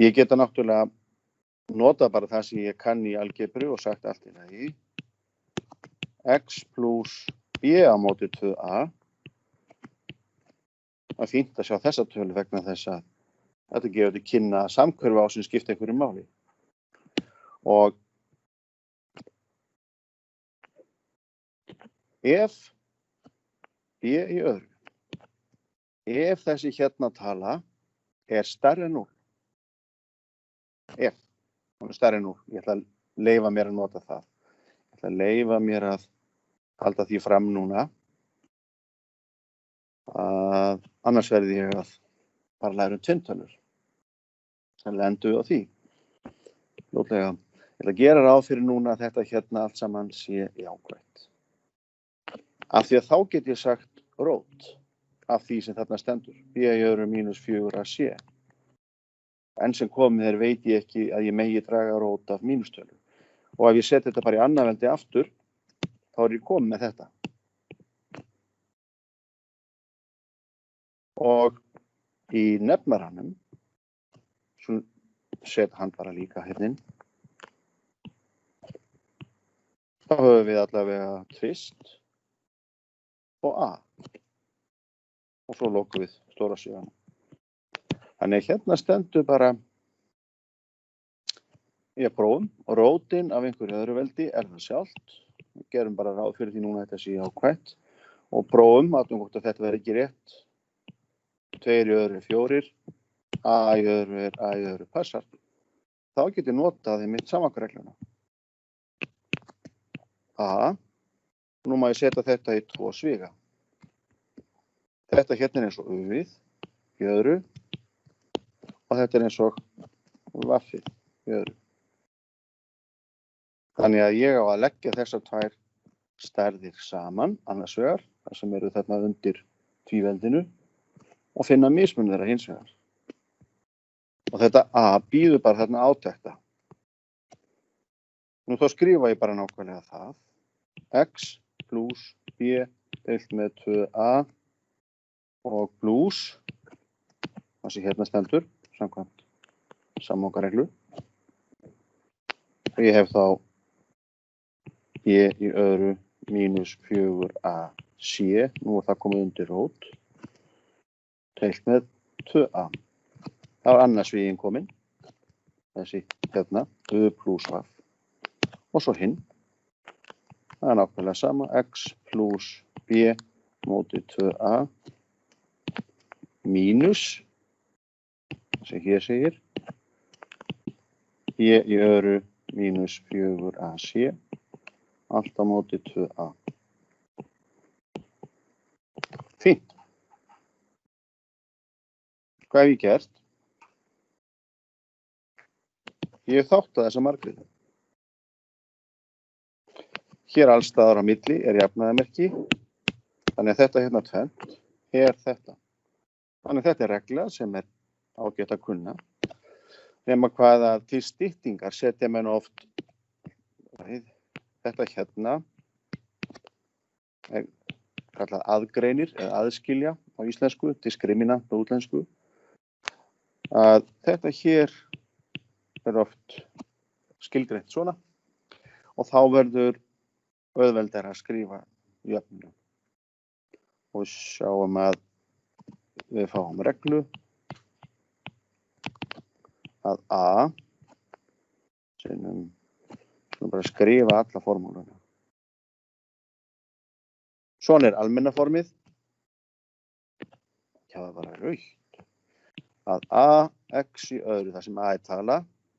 Ég geta náttúrulega notað bara það sem ég kann í algebru og sagt allt í lagi. X plus b á móti 2a. Það er fínt að sjá þessa tölu vegna þess að þetta gefur til kynna samhverfa á sem skipta einhverju máli. Og ef b í öðru, ef þessi hérna tala er stærri en 0, ef hún er stærri en 0, ég ætla að leyfa mér að nota það. Ég ætla að leyfa mér að halda því fram núna að annars verði ég að bara læra tvinntölur. Þannig endum við á því. Fljótlega. Ég ætla að gera ráð fyrir núna að þetta hérna allt saman sé jákvætt. Af því að þá get ég sagt rót af því sem þarna stendur. B í öðru mínus 4ac. Enn sem komið veit ég ekki að ég megi draga rót af mínustölu. Og ef ég seti þetta bara í annarveldi aftur, þá er ég komið með þetta. Og í nefnaranum, svo set hann bara líka hérna inn. Þá höfum við allavega tvist og a. Og svo lokum við stóra sviganum. Þannig hérna stendur bara í að prófum og rótin af einhverju öðru veldi er það sjálft. Við gerum bara ráð fyrir því núna að þetta sé jákvætt og prófum að þetta verði ekki rétt. 2 í öðru er 4, a í öðru er a í öðru passar. Þá get ég notað mitt samokkaregluna. A, nú má ég setja þetta í 2 sviga. Þetta hérna er eins og við í öðru og þetta er eins og vaffið í öðru. Þannig að ég á að leggja þessar tvær stærðir saman, annars vegar, þar sem eru þarna undir tvíveldinu, og finna mismun þeirra hins vegar. Og þetta a býður bara þarna átekta. Nú þá skrifa ég bara nákvæmlega það. X plus b deilt með 2a og plus, það sem hérna stendur, samkvæmt samokkareglu. Og ég hef þá b í öðru mínus 4ac, nú er það komið undir rót, deilt með 2a. Það var annars svíinn kominn, þessi hérna, u plus vaff. Og svo hinn, það er nákvæmlega sama, x plus b móti 2a mínus, það sem hér segir, b í öðru mínus 4ac, allt á móti 2a. Fínt. Hvað hef ég gert? Ég hef þáttað þessa markmiði. Hér alls staðar á milli er jafnaðarmerki, þannig að þetta hérna tvennt er þetta. Þannig að þetta er regla sem er ágætt að kunna. Nema hvað að til styttingar setja menn oft þetta hérna er kallað aðgreinir eða aðskilja á íslensku, diskriminant á útlensku. Að þetta hér er oft skilgreint svona og þá verður auðveldara að skrifa jöfnuna. Og sjáum að við fáum reglu að a skulum bara skrifa alla formúluna. Svona er almenna formið. Já, það er bara rautt. Að a x í öðru, þar sem a er tala,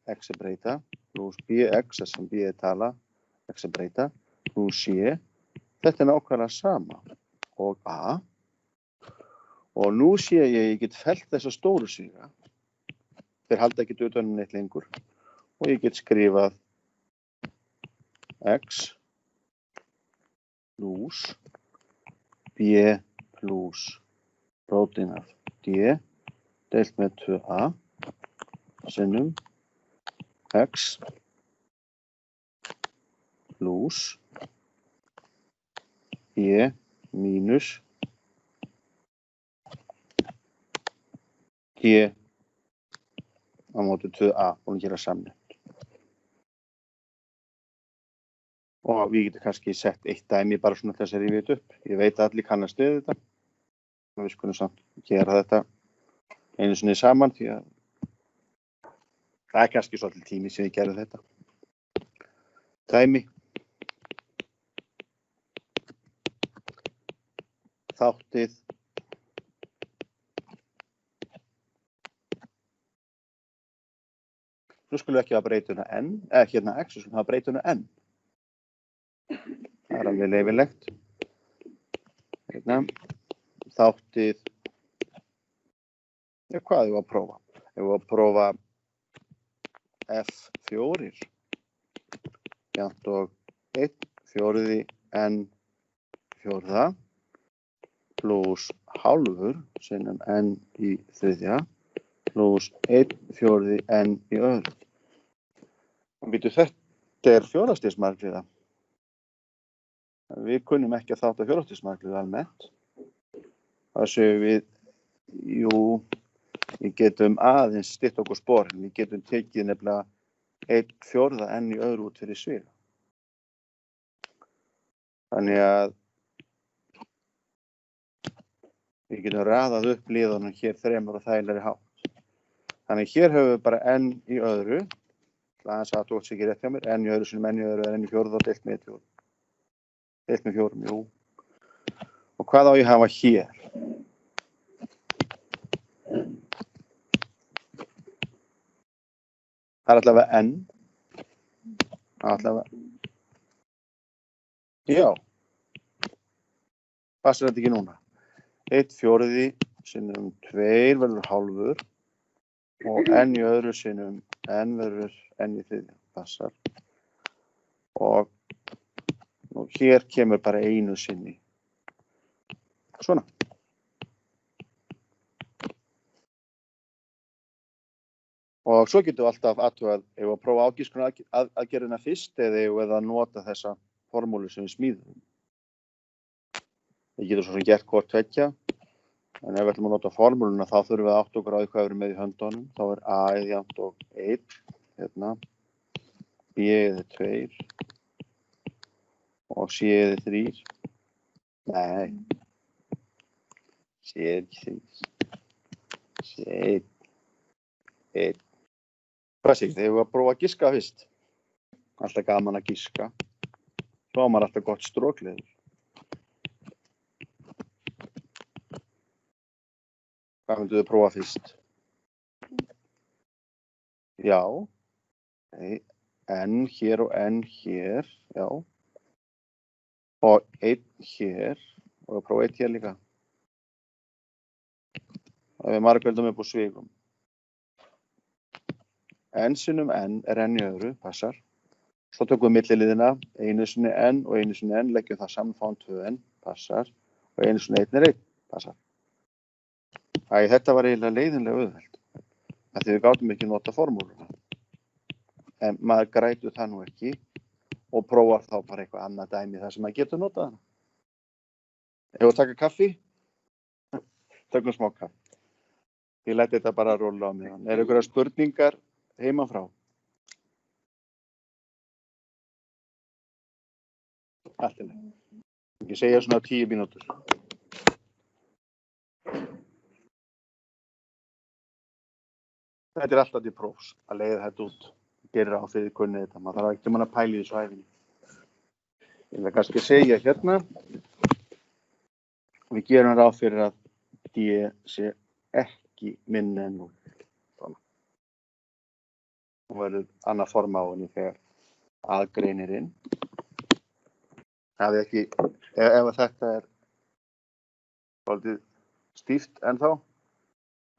x er breyta, pluss bx, þar sem b er tala, x er breyta, pluss c. Þetta er nákvæmlega sama. Og a. Og nú sé ég get fellt þessa stóru siga. Þeir halda ekki utan um neitt lengur. Og ég get skrifað x pluss b pluss rótin af d deilt með 2a sinnum x pluss b mínus d á móti 2a og gera samnefnt. Og við getum kannski sett eitt dæmi bara svona þess að rifja þetta upp. Ég veit að allir kannast við þetta. Við skulum samt gera þetta einu sinni saman því að það er kannski svolítið tími sem ég gerði þetta. Dæmi. Þáttið. Nú skulum við ekki hafa breytuna n, eða hérna x, við skulum hafa breytuna n. Það er alveg leyfilegt. Hérna. Þáttið. Hvað er við að prófa? Við að prófa f4 jafnt og 1 fjórði n fjórða pluss hálfur sinnum n í þriðja pluss 1 fjórði n í öðru. Og þetta er fjórastigsmarkmiða. Við kunnum ekki að þátta fjórastigsmarkmiða almennt. Það séum við, við getum aðeins stytt okkur sporin. Við getum tekið nefnilega 1 fjórða n í öðru út fyrir sviga. Þannig að við getum raðað upp liðunum hér þremur og þægilegri hátt. Þannig hér höfum við bara n í öðru. Aðeins að þú átt sig ekki rétt hjá mér. N í öðru sinum n í öðru er n í fjórða og deilt með 1 fjórða. Deilt með 4, jú. Og hvað á ég að hafa hér? Það er allavega n. Allavega. Já. Passar þetta ekki núna? 1 fjórði sinnum 2 verður hálfur og n í öðru sinnum n verður n í þriðja. Passar. Og hér kemur bara einu sinni. Svona. Og svo getum við alltaf athugað ef við prófa ágiskun aðgerðina fyrst eða að nota þessa formúlu sem við smíðum. Við getum svo sem gert hvort tveggja. En ef við ætlum að nota formúluna þá þurfum við að átta okkur á því hvað við erum með í höndunum. Þá er a jafnt og 1, hérna, b eða 2 og c eða 3. Nei, c er ekki 3. C er 1. Hvað segir þið? Við að prófa að giska fyrst. Alltaf gaman að giska. Svo á maður alltaf gott strókleður. Hvað myndu þið prófa fyrst? Já. Nei. N hér og N hér. Já. Og 1 hér. Og prófa 1 hér líka. Og við margveldum upp á svígum. N sinnum N er N í öðru, passar. Svo tökum við milliliðina, einu sinni N og einu sinni N, leggjum það saman, fáum 2N, passar. Og einu sinni 1 er 1, passar. Æ, þetta var eiginlega leiðinlega auðvelt. Því við gátum ekki nota formúluna. En maður grætur það nú ekki og prófar þá bara eitthvað annað dæmi þar sem maður getur notað hana. Ef við taka kaffi, tökum smá kaffi. Ég læti þetta bara róla á mig. Er einhverjar spurningar heima frá? Allt í lagi. Ég segja svona 10 mínútur. Þetta er alltaf til prófs að leiða þetta út. Gerir á fyrir kunnið þetta. Maður þarf ekki að pæla í þessu æfinni. Ég vil kannski segja hérna. Við gerum ráð fyrir að D sé ekki minni en 0. Svona. Það verður annað form á henni þegar aðgreinir inn. Ef þetta er svolítið stíft ennþá,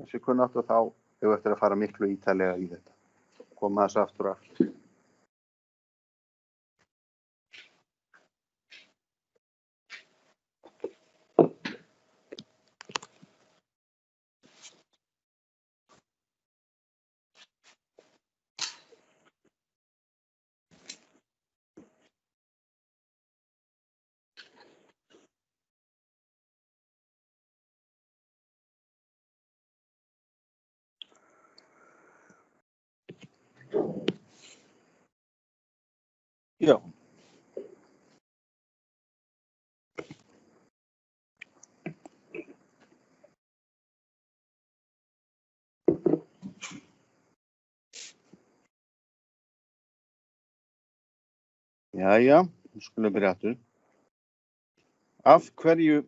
þessi kunnáttu, þá hefur eftir að fara miklu ítarlega í þetta. Koma þess aftur og aftur. Já. Jæja, nú skulum við byrja aftur. Af hverju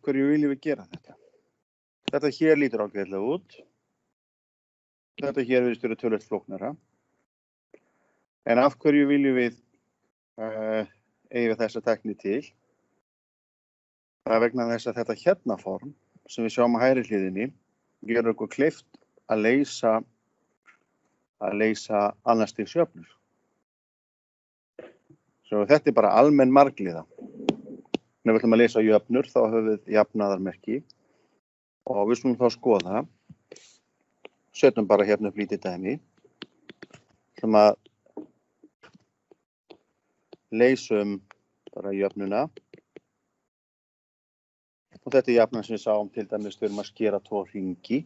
viljum við gera þetta? Þetta hér lítur ágætlega út. Þetta hér virðist vera töluvert flóknara. En af hverju viljum við eiga þessa tækni til? Það er vegna þess að þetta hérna form sem við sjáum á hægri hliðinni gerur okkur kleift að leysa annars stigs jöfnur. Svo þetta er bara almenn margliða. Ef við ætlum að leysa jöfnur þá höfum við jafnaðarmerki og við skulum þá skoða. Setjum bara hérna upp lítið dæmi sem að leysum bara jöfnuna. Og þetta er jafnan sem við sáum til dæmis við erum að skera 2 hringi.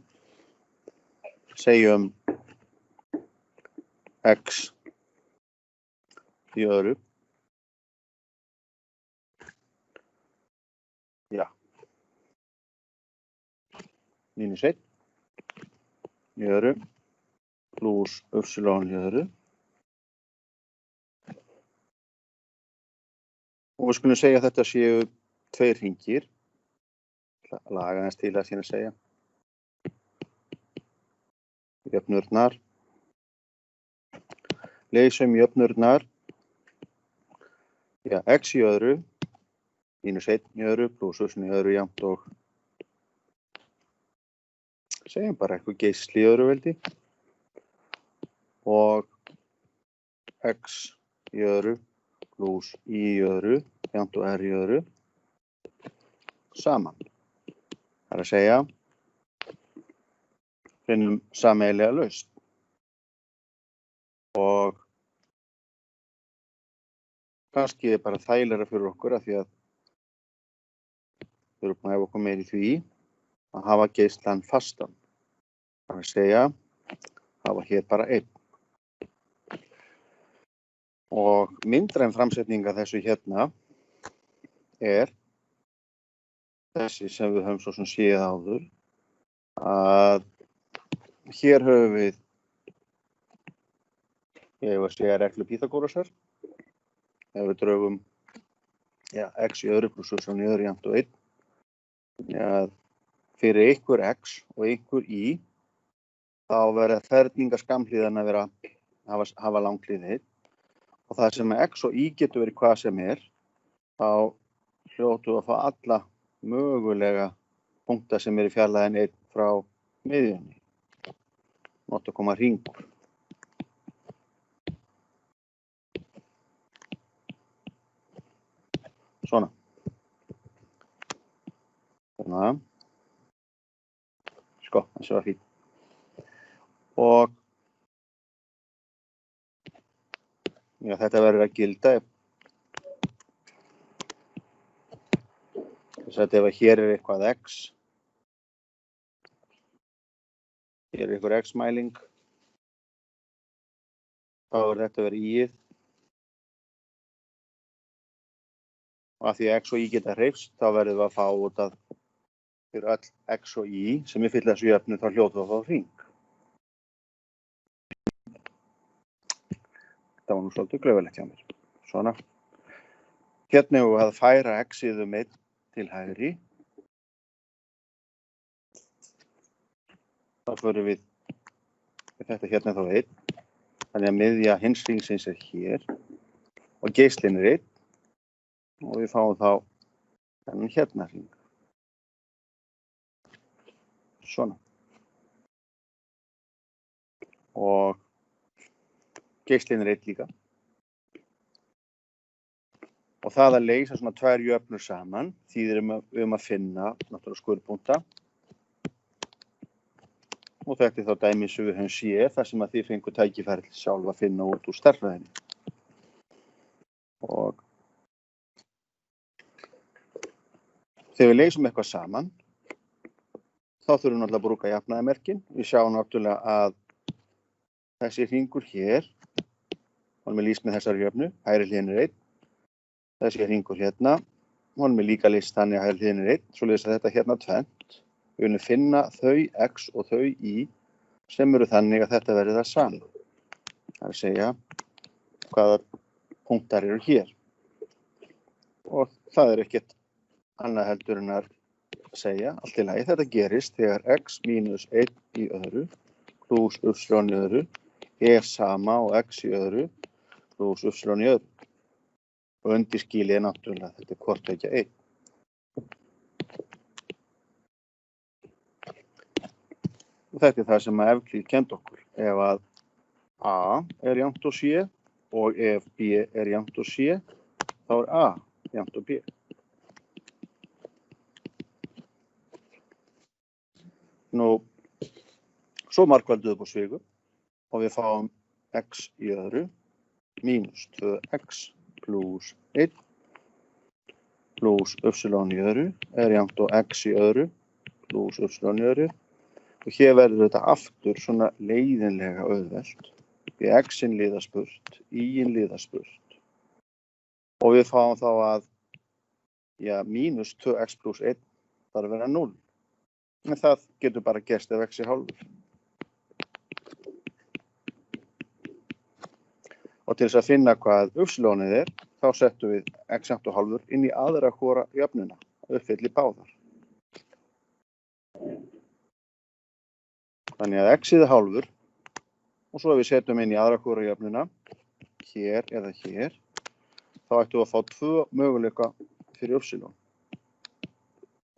Segjum x í öðru. Já. Mínus 1 í öðru pluss upsilon í öðru. Og við skulum segja að þetta séu 2 hringir. Laga þess til að sína segja. Jöfnurnar. Leysum jöfnurnar. Já, x í öðru. Mínus 1 í öðru pluss upsilon í öðru jafnt og segjum bara eitthvað geisli í öðru veldi. Og x í öðru pluss y í öðru jafnt og r í öðru saman. Það er að segja, finnum sameiginlega lausn. Og kannski er bara þægilegra fyrir okkur af því að við erum búin að hefa okkur meir í því að hafa geislan fastan. Það er að segja, hafa hér bara 1. Og myndræn framsetning af þessu hérna er þessi sem við höfum svo sem séð áður, að hér höfum við, ég hef að segja reglu Pýþagórasar, ef við draugum x í öðru pluss y í öðru jafnt og 1, fyrir ykkur x og ykkur y, þá verða ferningar skammhliðana hafa langhlið 1 og það sem x og y getur verið hvað sem þá hljótum við að fá alla mögulega punkta sem í fjarlægðinni 1 frá miðjunni. Mátti koma hringur. Svona. Svona. Sko, þessi var fínt. Og já, þetta verður að gilda. Þess að ef hér eitthvað x, hér einhver x-mæling, þá þetta verið y-ið. Og að því x og y geta hreyfst, þá verðum við að fá út að fyrir öll x og y sem fylla þessu jöfnu, þá hljótum við að fá hring. Þetta var nú svolítið klaufalegt hjá mér. Svona. Hérna við að færa x-ið 1 til hægri. Þá förum við þetta hérna þá 1. Þannig að miðja hins hringsins hér og geislinn 1 og við fáum þá þennan hérna hring. Svona. Og geislinn 1 líka. Og það að leysa svona tvær jöfnur saman þýðir við að finna náttúrulega skurðpunkta. Og þetta þá dæmi sem við höfum séð þar sem að þið fengu tækifæri til sjálf að finna út úr stærðfræðinni. Og þegar við leysum eitthvað saman, þá þurfum við náttúrulega að brúka jafnaðarmerkin. Við sjáum náttúrulega að þessi hringur hér, honum lýst með þessari jöfnu, hægri hliðin 1. Þessi hringur hérna, honum líka lýst þannig að hægri hliðin 1, svoleiðis að þetta hérna tvennt. Við viljum finna þau x og þau y sem eru þannig að þetta verði það saman. Það er að segja hvaða punktar eru hér. Og það er ekkert annað heldur en að segja allt í lagi. Þetta gerist þegar x mínus 1 í öðru pluss y í öðru sama og x í öðru pluss y í öðru. Og undirskilið náttúrulega þetta hvort tveggja 1. Og þetta það sem að Evklíð kenndi okkur. Ef að A jafnt og C og ef B jafnt og C, þá A jafnt og B. Nú, svo margfalduðu upp á svigu og við fáum x í öðru mínus 2x pluss 1 pluss y í öðru jafnt og x í öðru pluss y í öðru. Og hér verður þetta aftur svona leiðinlega auðvelt. Því x-in liðast burt, y-in liðast burt. Og við fáum þá að mínus 2x pluss 1 þarf að vera 0. En það getur bara gerst ef x hálfur. Og til þess að finna hvað y-ið þá settum við x jafnt og hálfur inn í aðra hvora jöfnuna, uppfylli báðar. Þannig að x-ið hálfur og svo ef við setjum inn í aðra hvora jöfnuna, hér eða hér, þá ættum við að fá 2 möguleika fyrir y.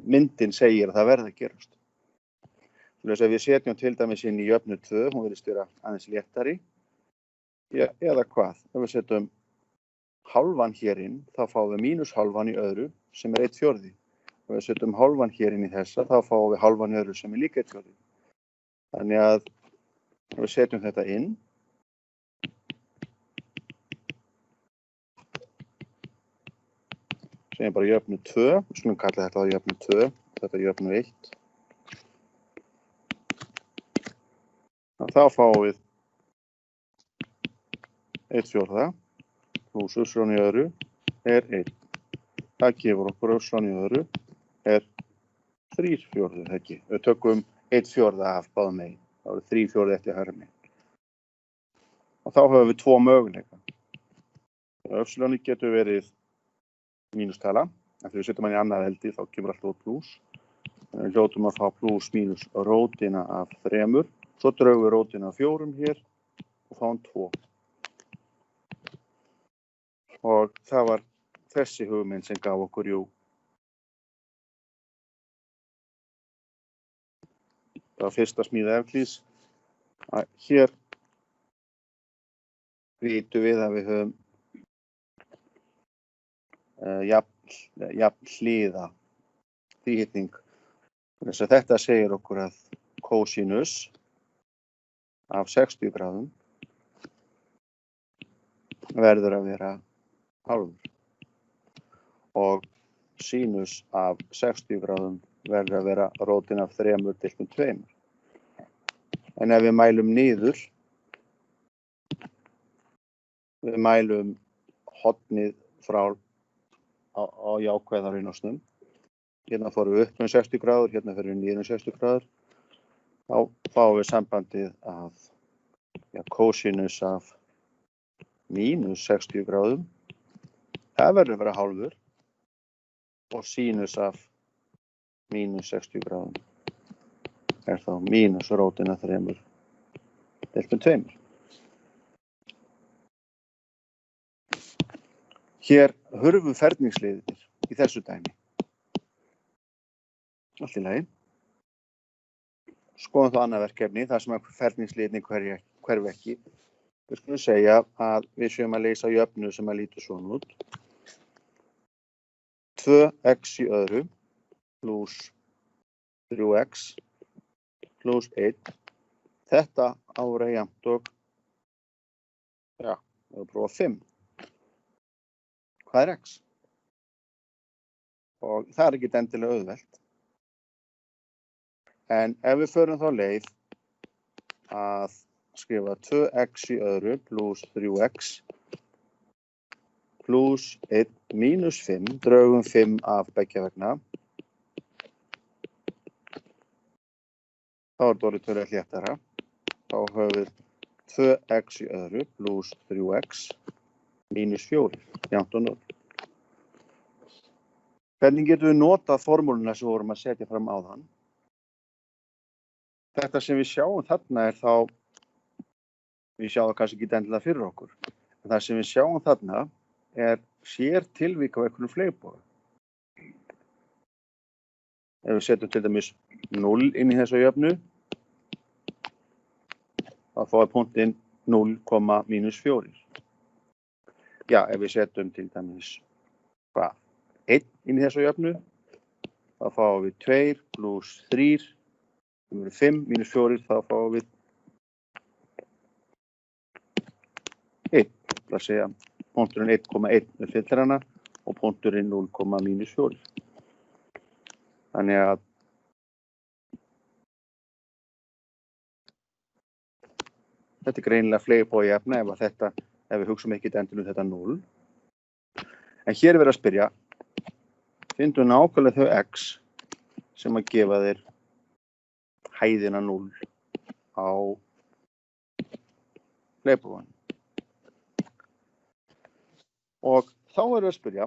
Myndin segir að það verði að gerast. Þannig að ef við setjum til dæmis inn í jöfnu 2, hún virðist vera aðeins léttari, eða hvað? Ef við setjum hálfan hér inn, þá fáum við mínus hálfan í öðru sem 1/4. Ef við setjum hálfan hér inn í þessa, þá fáum við hálfan í öðru sem líka 1/4. Þannig að ef við setjum þetta inn, segjum bara jöfnu 2, við skulum kalla þetta jöfnu 2, þetta jöfnu 1. Þá fáum við 1/4 pluss y í öðru 1. Það gefur okkur y í öðru 3/4, ekki. Við tökum 1/4 af báðum megin. Það voru 3/4 eftir hægri megin. Og þá höfum við 2 möguleika. Y getur verið mínustala. Þegar við setjum hann í annað veldi þá kemur alltaf pluss. Við hljótum að fá plus mínus rótina af 3. Svo draugum við rótina af 4 hér og fáum 2. Og það var þessi hugmynd sem gaf okkur það var fyrsta smíða Evklíðs. Hér vitum við að við höfum jafn hliða þríhyrning. Þess að þetta segir okkur að kósinus af 60 gráðum verður að vera hálfur og sínus af 60 gráðum verður að vera rótin af 3 deilt með 2. En ef við mælum niður, við mælum hornið frá á jákvæða raunásnum. Hérna fórum við upp með 60 gráður, hérna fyrir við niður með 60 gráður. Þá fáum við sambandið að kósinus af mínus 60 gráðum, það verður að vera hálfur og sínus af mínus 60 gráðum er þá mínus rótin af 3 deilt með 2. Hér hurfu ferningsliðir í þessu dæmi. Allt í lagi. Skoðum þá annað verkefni, þar sem ferningsliðirnir hverfi ekki. Við skulum segja að við séum að leysa jöfnu sem að lítur svona út. 2x í öðru plus 3x plus 1. Þetta á að vera jafnt og, við prófa 5. Hvað er x? Og það er ekki endilega auðvelt. En ef við förum þá leið að skrifa 2x í öðru plus 3x plus 1 mínus 5, draugum 5 af beggja vegna. Þá er þetta orðið töluvert léttara. Þá höfum við 2x í öðru plus 3x mínus 4, jafnt og 0. Hvernig getum við notað formúluna sem við vorum að setja fram áðan? Þetta sem við sjáum þarna er þá, við sjáum það kannski ekki endilega fyrir okkur, en það sem við sjáum þarna er sér tilvík á einhvern fleygboga. Ef við setjum til dæmis 0 inn í þessa jöfnu, þá fáum við punktinn 0,-4. Já, ef við setjum til dæmis 1 inn í þessa jöfnu, þá fáum við 2 plus 3, sem eru 5 mínus 4, þá fáum við 1. Það segja punkturinn 1,1 með fyllrana og punkturinn 0,-4. Þannig að þetta er greinilega fleygbogi efna ef við hugsum ekki endilega þetta 0. En hér er verið að spyrja, finndu nákvæmlega þau x sem að gefa þér hæðina 0 á fleygboganum. Og þá erum við að spyrja,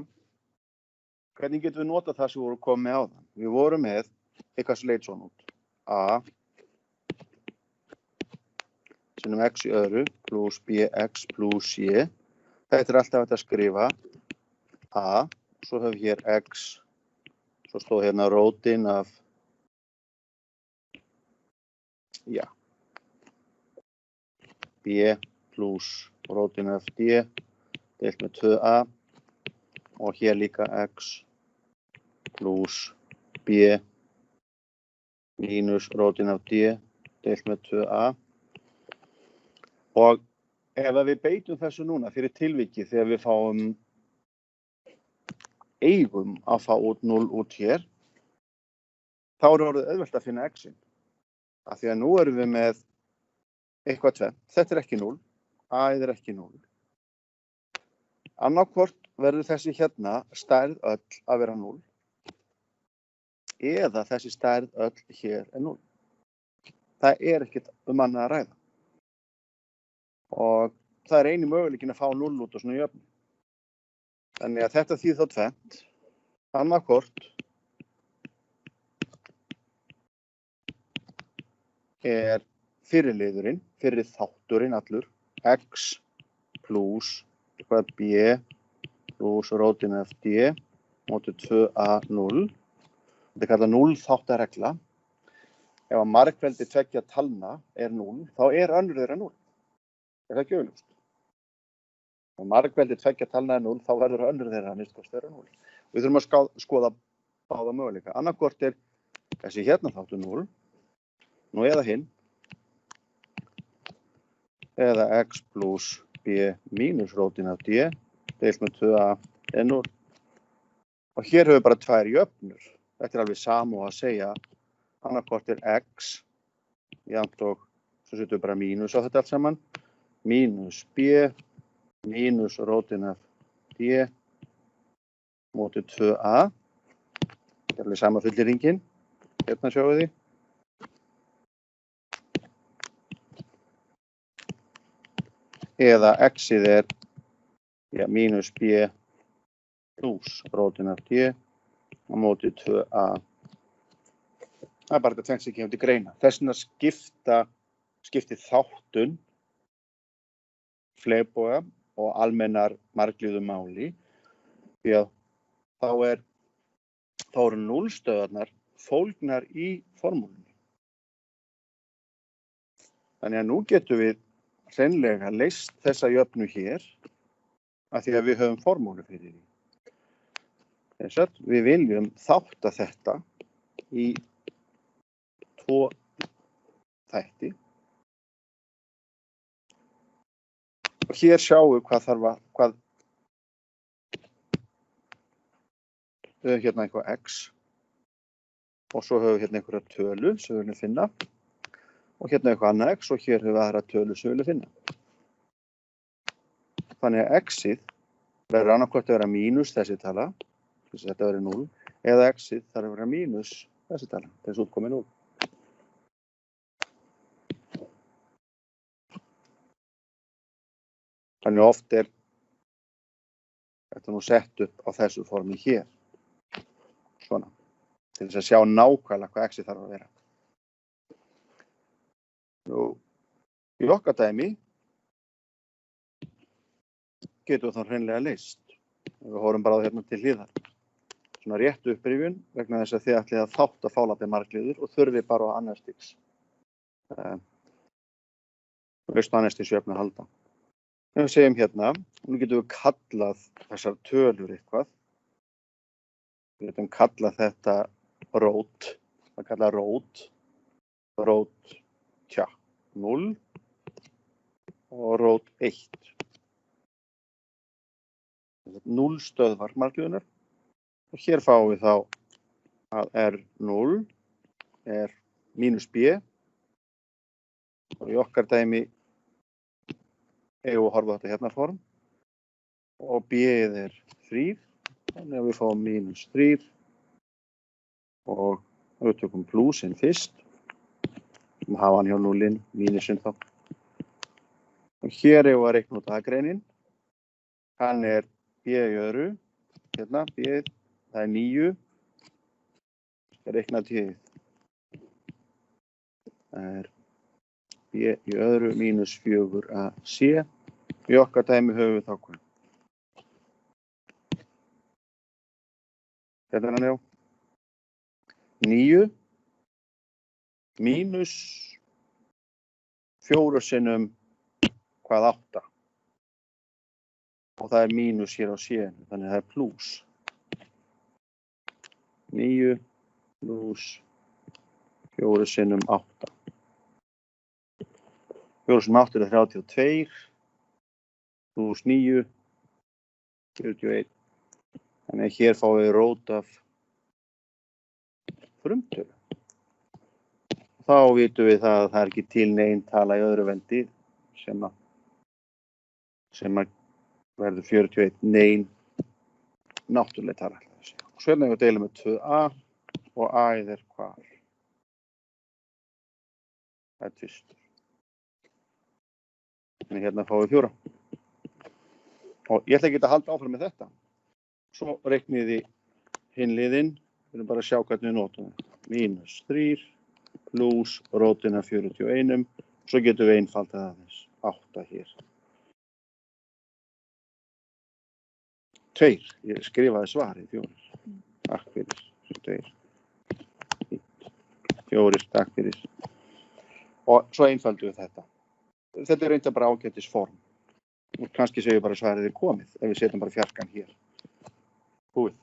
hvernig getum við notað það sem við vorum komið með áðan? Við vorum með eitthvað sem leit svona út. A sinnum x í öðru plus bx plus c. Þetta er alltaf hægt að skrifa a, svo höfum við hér x, svo stóð hérna rótin af b plus rótin af d deilt með 2a og hér líka x plus b mínus rótin af d deilt með 2a. Og ef við beitum þessu núna fyrir tilviki þegar við eigum að fá út 0 út hér, þá er orðið auðvelt að finna x-in. Af því að nú erum við með eitthvað tvennt. Þetta er ekki 0, a er ekki 0. Annaðhvort verður þessi hérna stærð öll að vera 0 eða þessi stærð öll hér er 0. Það er ekkert annað að ræða. Og það er eini möguleikinn að fá 0 út á svona jöfnu. Þannig að þetta þýðir þá tvennt. Annaðhvort fyrirliðurinn, fyrir þátturinn allur, x plus eitthvað b plus rótin af d móti 2a 0. Þetta er kallað 0 þáttaregla. Ef að margveldi tveggja talna 0, þá önnur þeirra 0. Er það ekki augljóst? Ef margveldi tveggja talna 0, þá verður önnur þeirra að minnsta kosti 0. Við þurfum að skoða báða möguleika. Annaðhvort þessi hérna þáttur 0, nú eða hinn, eða x plus b mínus rótin af d deilt með 2a 0. Og hér höfum við bara tvær jöfnur. Þetta er alveg sama og að segja annaðhvort x jafnt og svo setjum við bara mínus á þetta allt saman. Mínus b mínus rótin af d móti 2a. Þetta er alveg sama fullyrðingin. Hérna sjáum við því. Eða x-ið mínus b plus rótin af d á móti 2a. Það er bara þetta tvennt sem kemur til greina. Þess vegna skiptir þáttun, fleirboga og almennar margliðu máli, því að þá eru núllstöðvarnar fólgnar í formúlunni. Þannig að nú getum við hreinlega leyst þessa jöfnu hér af því að við höfum formúlu fyrir því. Þess að við viljum þátta þetta í 2 þætti. Og hér sjáum við hvað við höfum hérna eitthvað x og svo höfum við hérna einhverja tölu sem við viljum finna og hérna eitthvað annað x og hér höfum við aðra tölu sem við viljum finna. Þannig að x-ið verður annaðhvort að vera mínus þessi tala, þess að þetta verður 0, eða x-ið þarf að vera mínus þessi tala, þessi útkomi 0. Þannig oft þetta nú sett upp á þessu formi hér. Svona. Til þess að sjá nákvæmlega hvað x-ið þarf að vera. Nú, í okkar dæmi getum við þá hreinlega leyst. Við horfum bara á hérna til hliðar. Svona rétt upprifjun vegna þess að þið ætlið að þátta fálandi margliður og þurfið bara á annars stigs. Laust á annars stigs jöfnu að halda. Við segjum hérna, nú getum við kallað þessar tölur eitthvað. Við getum kallað þetta rót. Það kalla rót 0 og rót 1. Núllstöðvar margliðunar. Og hér fáum við þá að R0 mínus b. Og í okkar dæmi eigum við að horfa á þetta hérna form. Og b-ið 3. Þannig að við fáum mínus 3. Og við tökum plusinn fyrst. Við hafa hann hjá 0, mínusinn þá. Og hér eigum við að reikna út aðgreinin. Hann b í öðru. Hérna, b-ið. Það 9. Reikna til. Það b í öðru mínus 4ac. Í okkar dæmi höfum við þá hvað. Þetta hann já. 9 mínus 4 sinnum hvað 8. Og það mínus hér á c-inu, þannig að það plus. 9 plus 4 sinnum 8. 4 sinnum 8 32. Plus 9. 41. Þannig að hér fáum við rót af frumtölu. Þá vitum við það að það ekki til nein tala í öðru vendi sem að verður 41 nein náttúruleg tala. Og svo við deilum með 2a og a-ið hvað? Það tvistur. Þannig hérna fáum við 4. Og ég ætla ekki að halda áfram með þetta. Svo reiknið þið hinn liðinn. Við erum bara að sjá hvernig við notum það. Mínus 3 pluss rótin af 41. Svo getum við einfaldað aðeins 8 hér. 2. Ég skrifaði svarið 4. Takk fyrir. 2. 4. Takk fyrir. Og svo einfaldum við þetta. Þetta reynda bara ágætis form. Og kannski segjum bara svarið komið ef við setjum bara fjarkan hér. Búið.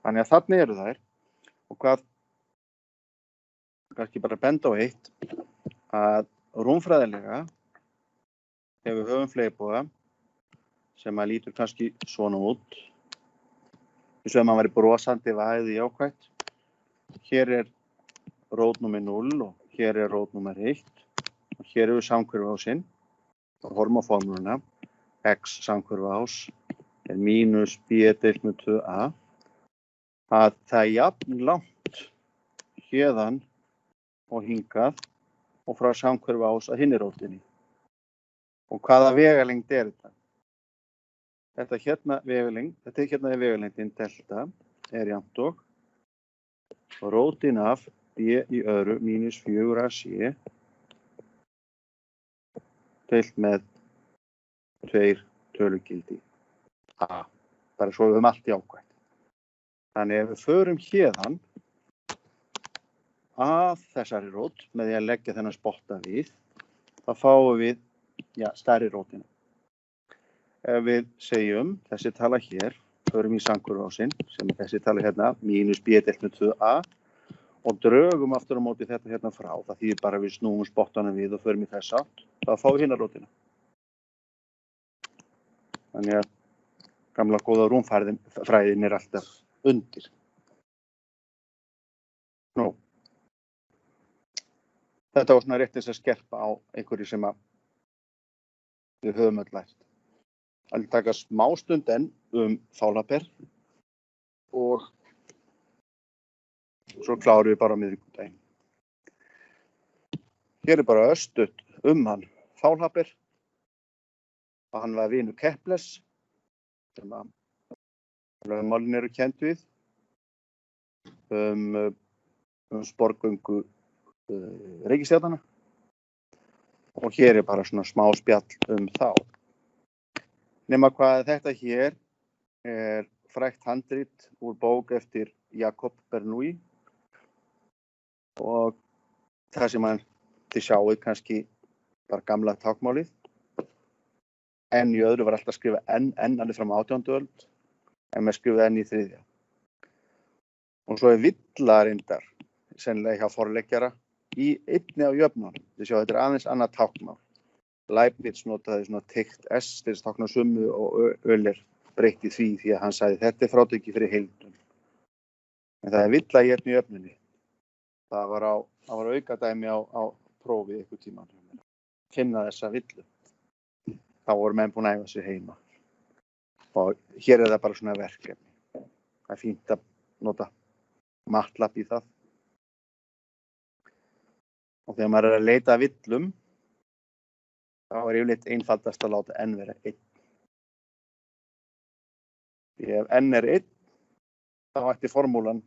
Þannig að þarna eru þær. Og hvað, kannski bara benda á eitt, að rúmfræðilega, ef við höfum fleygboga, sem að lítur kannski svona út, eins og ef maður væri brosandi væði jákvætt. Hér er rót númer 0 og hér er rót númer 1. Og hér eru samhverfuásinn og horfum á formúluna. X samhverfuás er mínus b deilt með 2a. Að það er jafn langt héðan og hingað og frá samhverfuás að hinni rótinni. Og hvaða vegalengd er þetta? Þetta hérna er vegalengdin delta er jafnt og rótin af b í öðru mínus 4ac deilt með 2 tölugildi a. Bara svo við höfum allt jákvætt. Þannig ef við förum héðan að þessari rót með því að leggja þennan spotta við, þá fáum við stærri rótina. Ef við segjum þessi tala hér, förum í samhverfuásinn, sem er þessi tala hérna, mínus b deilt með 2a, og drögum aftur á móti þetta hérna frá, það þýðir bara að við snúum spottanum við og förum í þess átt, þá fáum við hérna rótina. Þannig að gamla góða rúmfræðin er alltaf undir. Nú, þetta var svona rétt þess að skerpa á einhverju sem við höfum öll lært. Það vil taka smástund enn fálaber og svo klárum við bara á miðvikudaginn. Hér er bara örstutt hann Faulhaber. Hann var vinur Keplers, sem að lögmálin eru kennd við, sporgöngu reikistjarnanna. Og hér er bara svona smá spjall þá. Nema hvað þetta hér er frægt handrit úr bók eftir Jacob Bernoulli. Og það sem þið sjáið kannski bara gamla tákmálið. N í öðru var alltaf að skrifa N alveg fram á 18. öld, en maður skrifaði N í 3. Og svo er villa reyndar, sennilega hjá forleggjara, í einni af jöfnunum. Þið sjáu, þetta er aðeins annað tákmál. Leibniz notaði svona teygt S til þess að tákna summu og Euler breytti því að hann sagði þetta er frátekið fyrir heildun. En það er villa í einni jöfnunni. Það var aukadæmi á prófi einhver tíma. Finna þessa villu. Þá voru menn búin að æfa sig heima. Og hér er það bara svona verkefni. Það er fínt að nota MATLAB í það. Og þegar maður er að leita að villum, þá er yfirleitt einfaldast að láta N vera 1. Því ef N er 1, þá ætti formúlan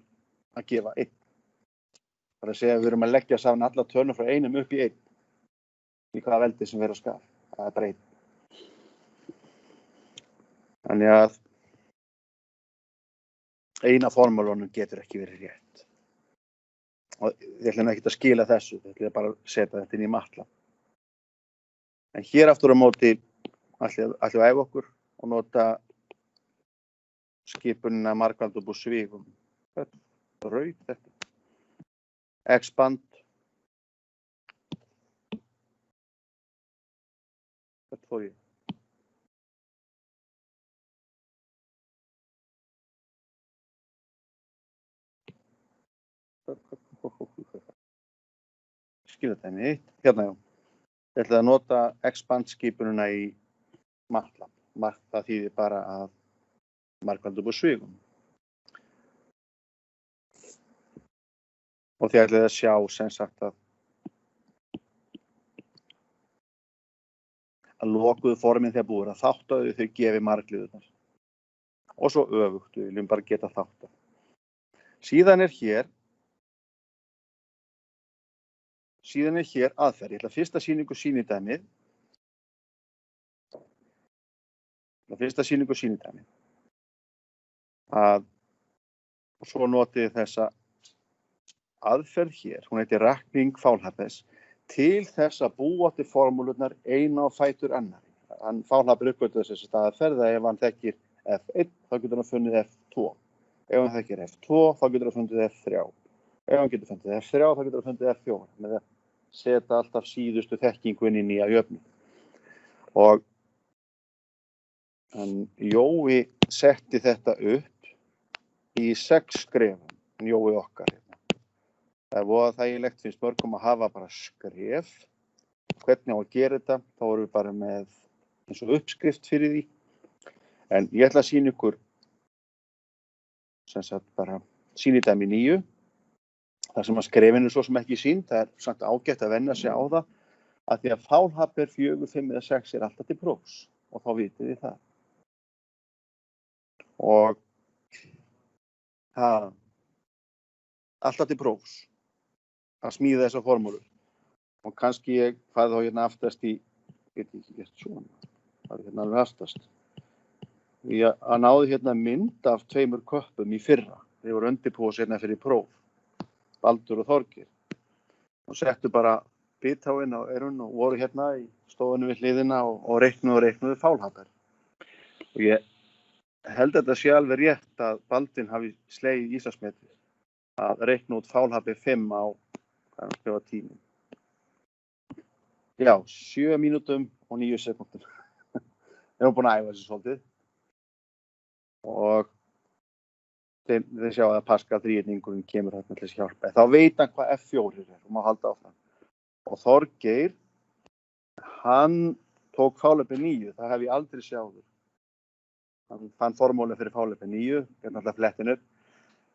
að gefa 1. Það er að segja að við erum að leggja saman alla tölur frá 1 upp í 1. Í hvaða veldi sem vera skal. Það er bara 1. Þannig að eina formúlunum getur ekki verið rétt. Og ég ætlum ekki að skila þessu, ég ætlum bara að setja þetta inn í MATLAB. En hér aftur á móti ætlum við að æfa okkur og nota skipunina margfaldur svígum. Þetta er rauð þetta. Expand. Þetta fór ég. Skilja þetta inn í 1. Hérna já. Ég ætla að nota expand skipunina í MATLAB. Það þýðir bara að margfaldur svígum. Og þið ætlið að sjá sem sagt að lokuðu formin þegar búið að þáttaðu þau gefi margliðurnar. Og svo öfugt, við viljum bara geta þáttað. Síðan er hér síðan hér aðferð. Ég ætla fyrsta sýningu sýnidæmið. Og svo notið þessa aðferð hér. Hún heitir rakning Faulhabers til þess að búa til formúlurnar eina á fætur annarri. Faulhaber uppgötvaði þess að aðferð að ef hann þekkir F1 þá getur hann fundið F2. Ef hann þekkir F2 þá getur hann fundið F3. Ef hann getur fundið F3 þá getur hann fundið F4 með að setja alltaf síðustu þekkingun inn í að jöfnu. Og Jói setti þetta upp í 6 skrefum, Jói okkar. Það er voða þægilegt, finnst mörgum að hafa bara skref. Hvernig á að gera þetta, þá erum við bara með eins og uppskrift fyrir því. En ég ætla að sýna ykkur sem sagt bara sýnidæmi 9. Það sem að skrefinu svo sem ekki sýnd, það er samt ágætt að venja sig á það, að því að Faulhaber 4, 5 eða 6 er alltaf til prófs og þá vitið þið það. Og alltaf til prófs að smíða þessa formúlur. Og kannski ég fæði þá hérna aftast í, svona, það er hérna alveg aftast. Ég náði hérna mynd af 2 köppum í fyrra. Þeir voru undirbúið hérna fyrir próf. Baldur og Þorgeir. Og settu bara bitháinn á eyrun og voru hérna í stofunni við hliðina og reiknuðu Faulhaber. Og ég held þetta sé alveg rétt að Baldvin hafi slegið Íslandsmetið að reikna út Faulhaber 5 á, hvað er að skrifa tíminn? Já, 7 mínútum og 9 sekúndur. Við erum búin að æfa þessu svolítið. Og þeir sjá að Pascal þríhyrningurinn kemur hérna til þess að hjálpa. Þá veit hann hvað F4 er og má halda áfram. Og Þorgeir, hann tók Faulhaber 9, það hef ég aldrei sjáður. Hann fann formúlu fyrir Faulhaber 9, hérna alltaf flettinu,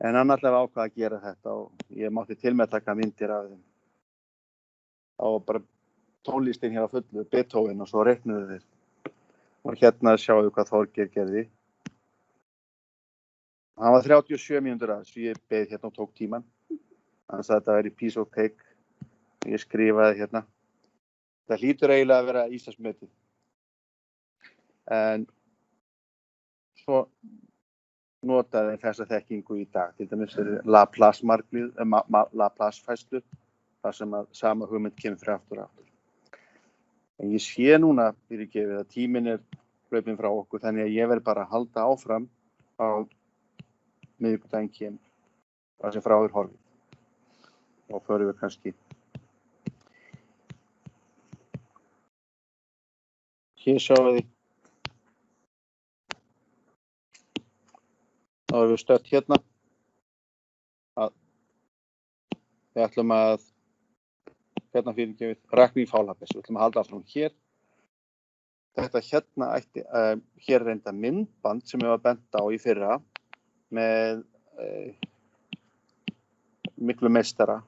en hann alltaf ákvað að gera þetta og ég mátti til með að taka myndir af þeim. Það var bara tónlistin hér á fullu, Beethoven og svo reiknuðu þeir. Og hérna sjáum við hvað Þorgeir gerði. Hann var 37 mínútur að þessu, ég beið hérna og tók tíman. Hann sagði að þetta væri piece of cake. Ég skrifaði hérna. Það hlýtur eiginlega að vera Íslandsmetið. En svo notaði þeir þessa þekkingu í dag. Til dæmis er Laplace fæslu, þar sem að sama hugmynd kemur fyrir aftur og aftur. En ég sé núna, fyrirgefið, að tíminn er hlaupinn frá okkur, þannig að ég verð bara að halda áfram á miðvikudaginn kemur, það sem frá er horfið. Og förum við kannski. Hér sjáum við. Þá erum við stödd hérna. Við ætlum að, hérna fyrirgefið, rakning Faulhabers. Við ætlum að halda áfram hér. Þetta hérna ætti, hér er reynda myndband sem við varum bent á í fyrra með miklu meistara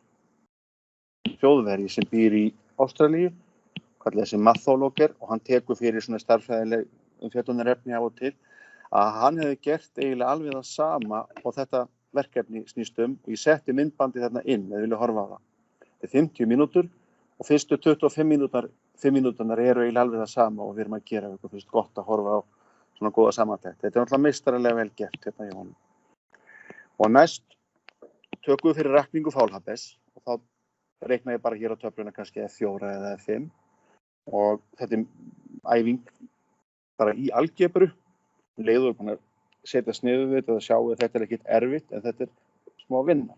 þjóðverji sem býr í Ástralíu, kallað þessi Mathologer, og hann tekur fyrir svona starffræðileg umfjöllunarefni af og til, að hann hefði gert eiginlega alveg það sama og þetta verkefni snýst og ég setti myndbandi þarna inn, ef þið vilja horfa á það. Þetta er 50 mínútur og fyrstu 25 mínúturnar eru eiginlega alveg það sama og við erum að gera eitthvað fyrst gott að horfa á svona góða samantekt. Þetta er náttúrulega meistaralega vel gert hérna í honum. Og næst tökum við fyrir rakningu Faulhabers og þá reikna ég bara hér á töfluna kannski F4 eða F5 og þetta er æfing bara í algebru, leiður búin að setja sniðu við þetta og sjá að þetta er ekkert erfitt en þetta er smá vinna.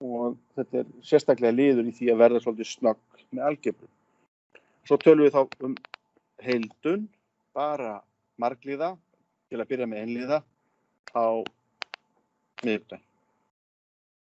Og þetta er sérstaklega liður í því að verða svolítið snögg með algebru. Svo tölum við þá heildun, bara margliða, til að byrja með einliða á miðvikudaginn.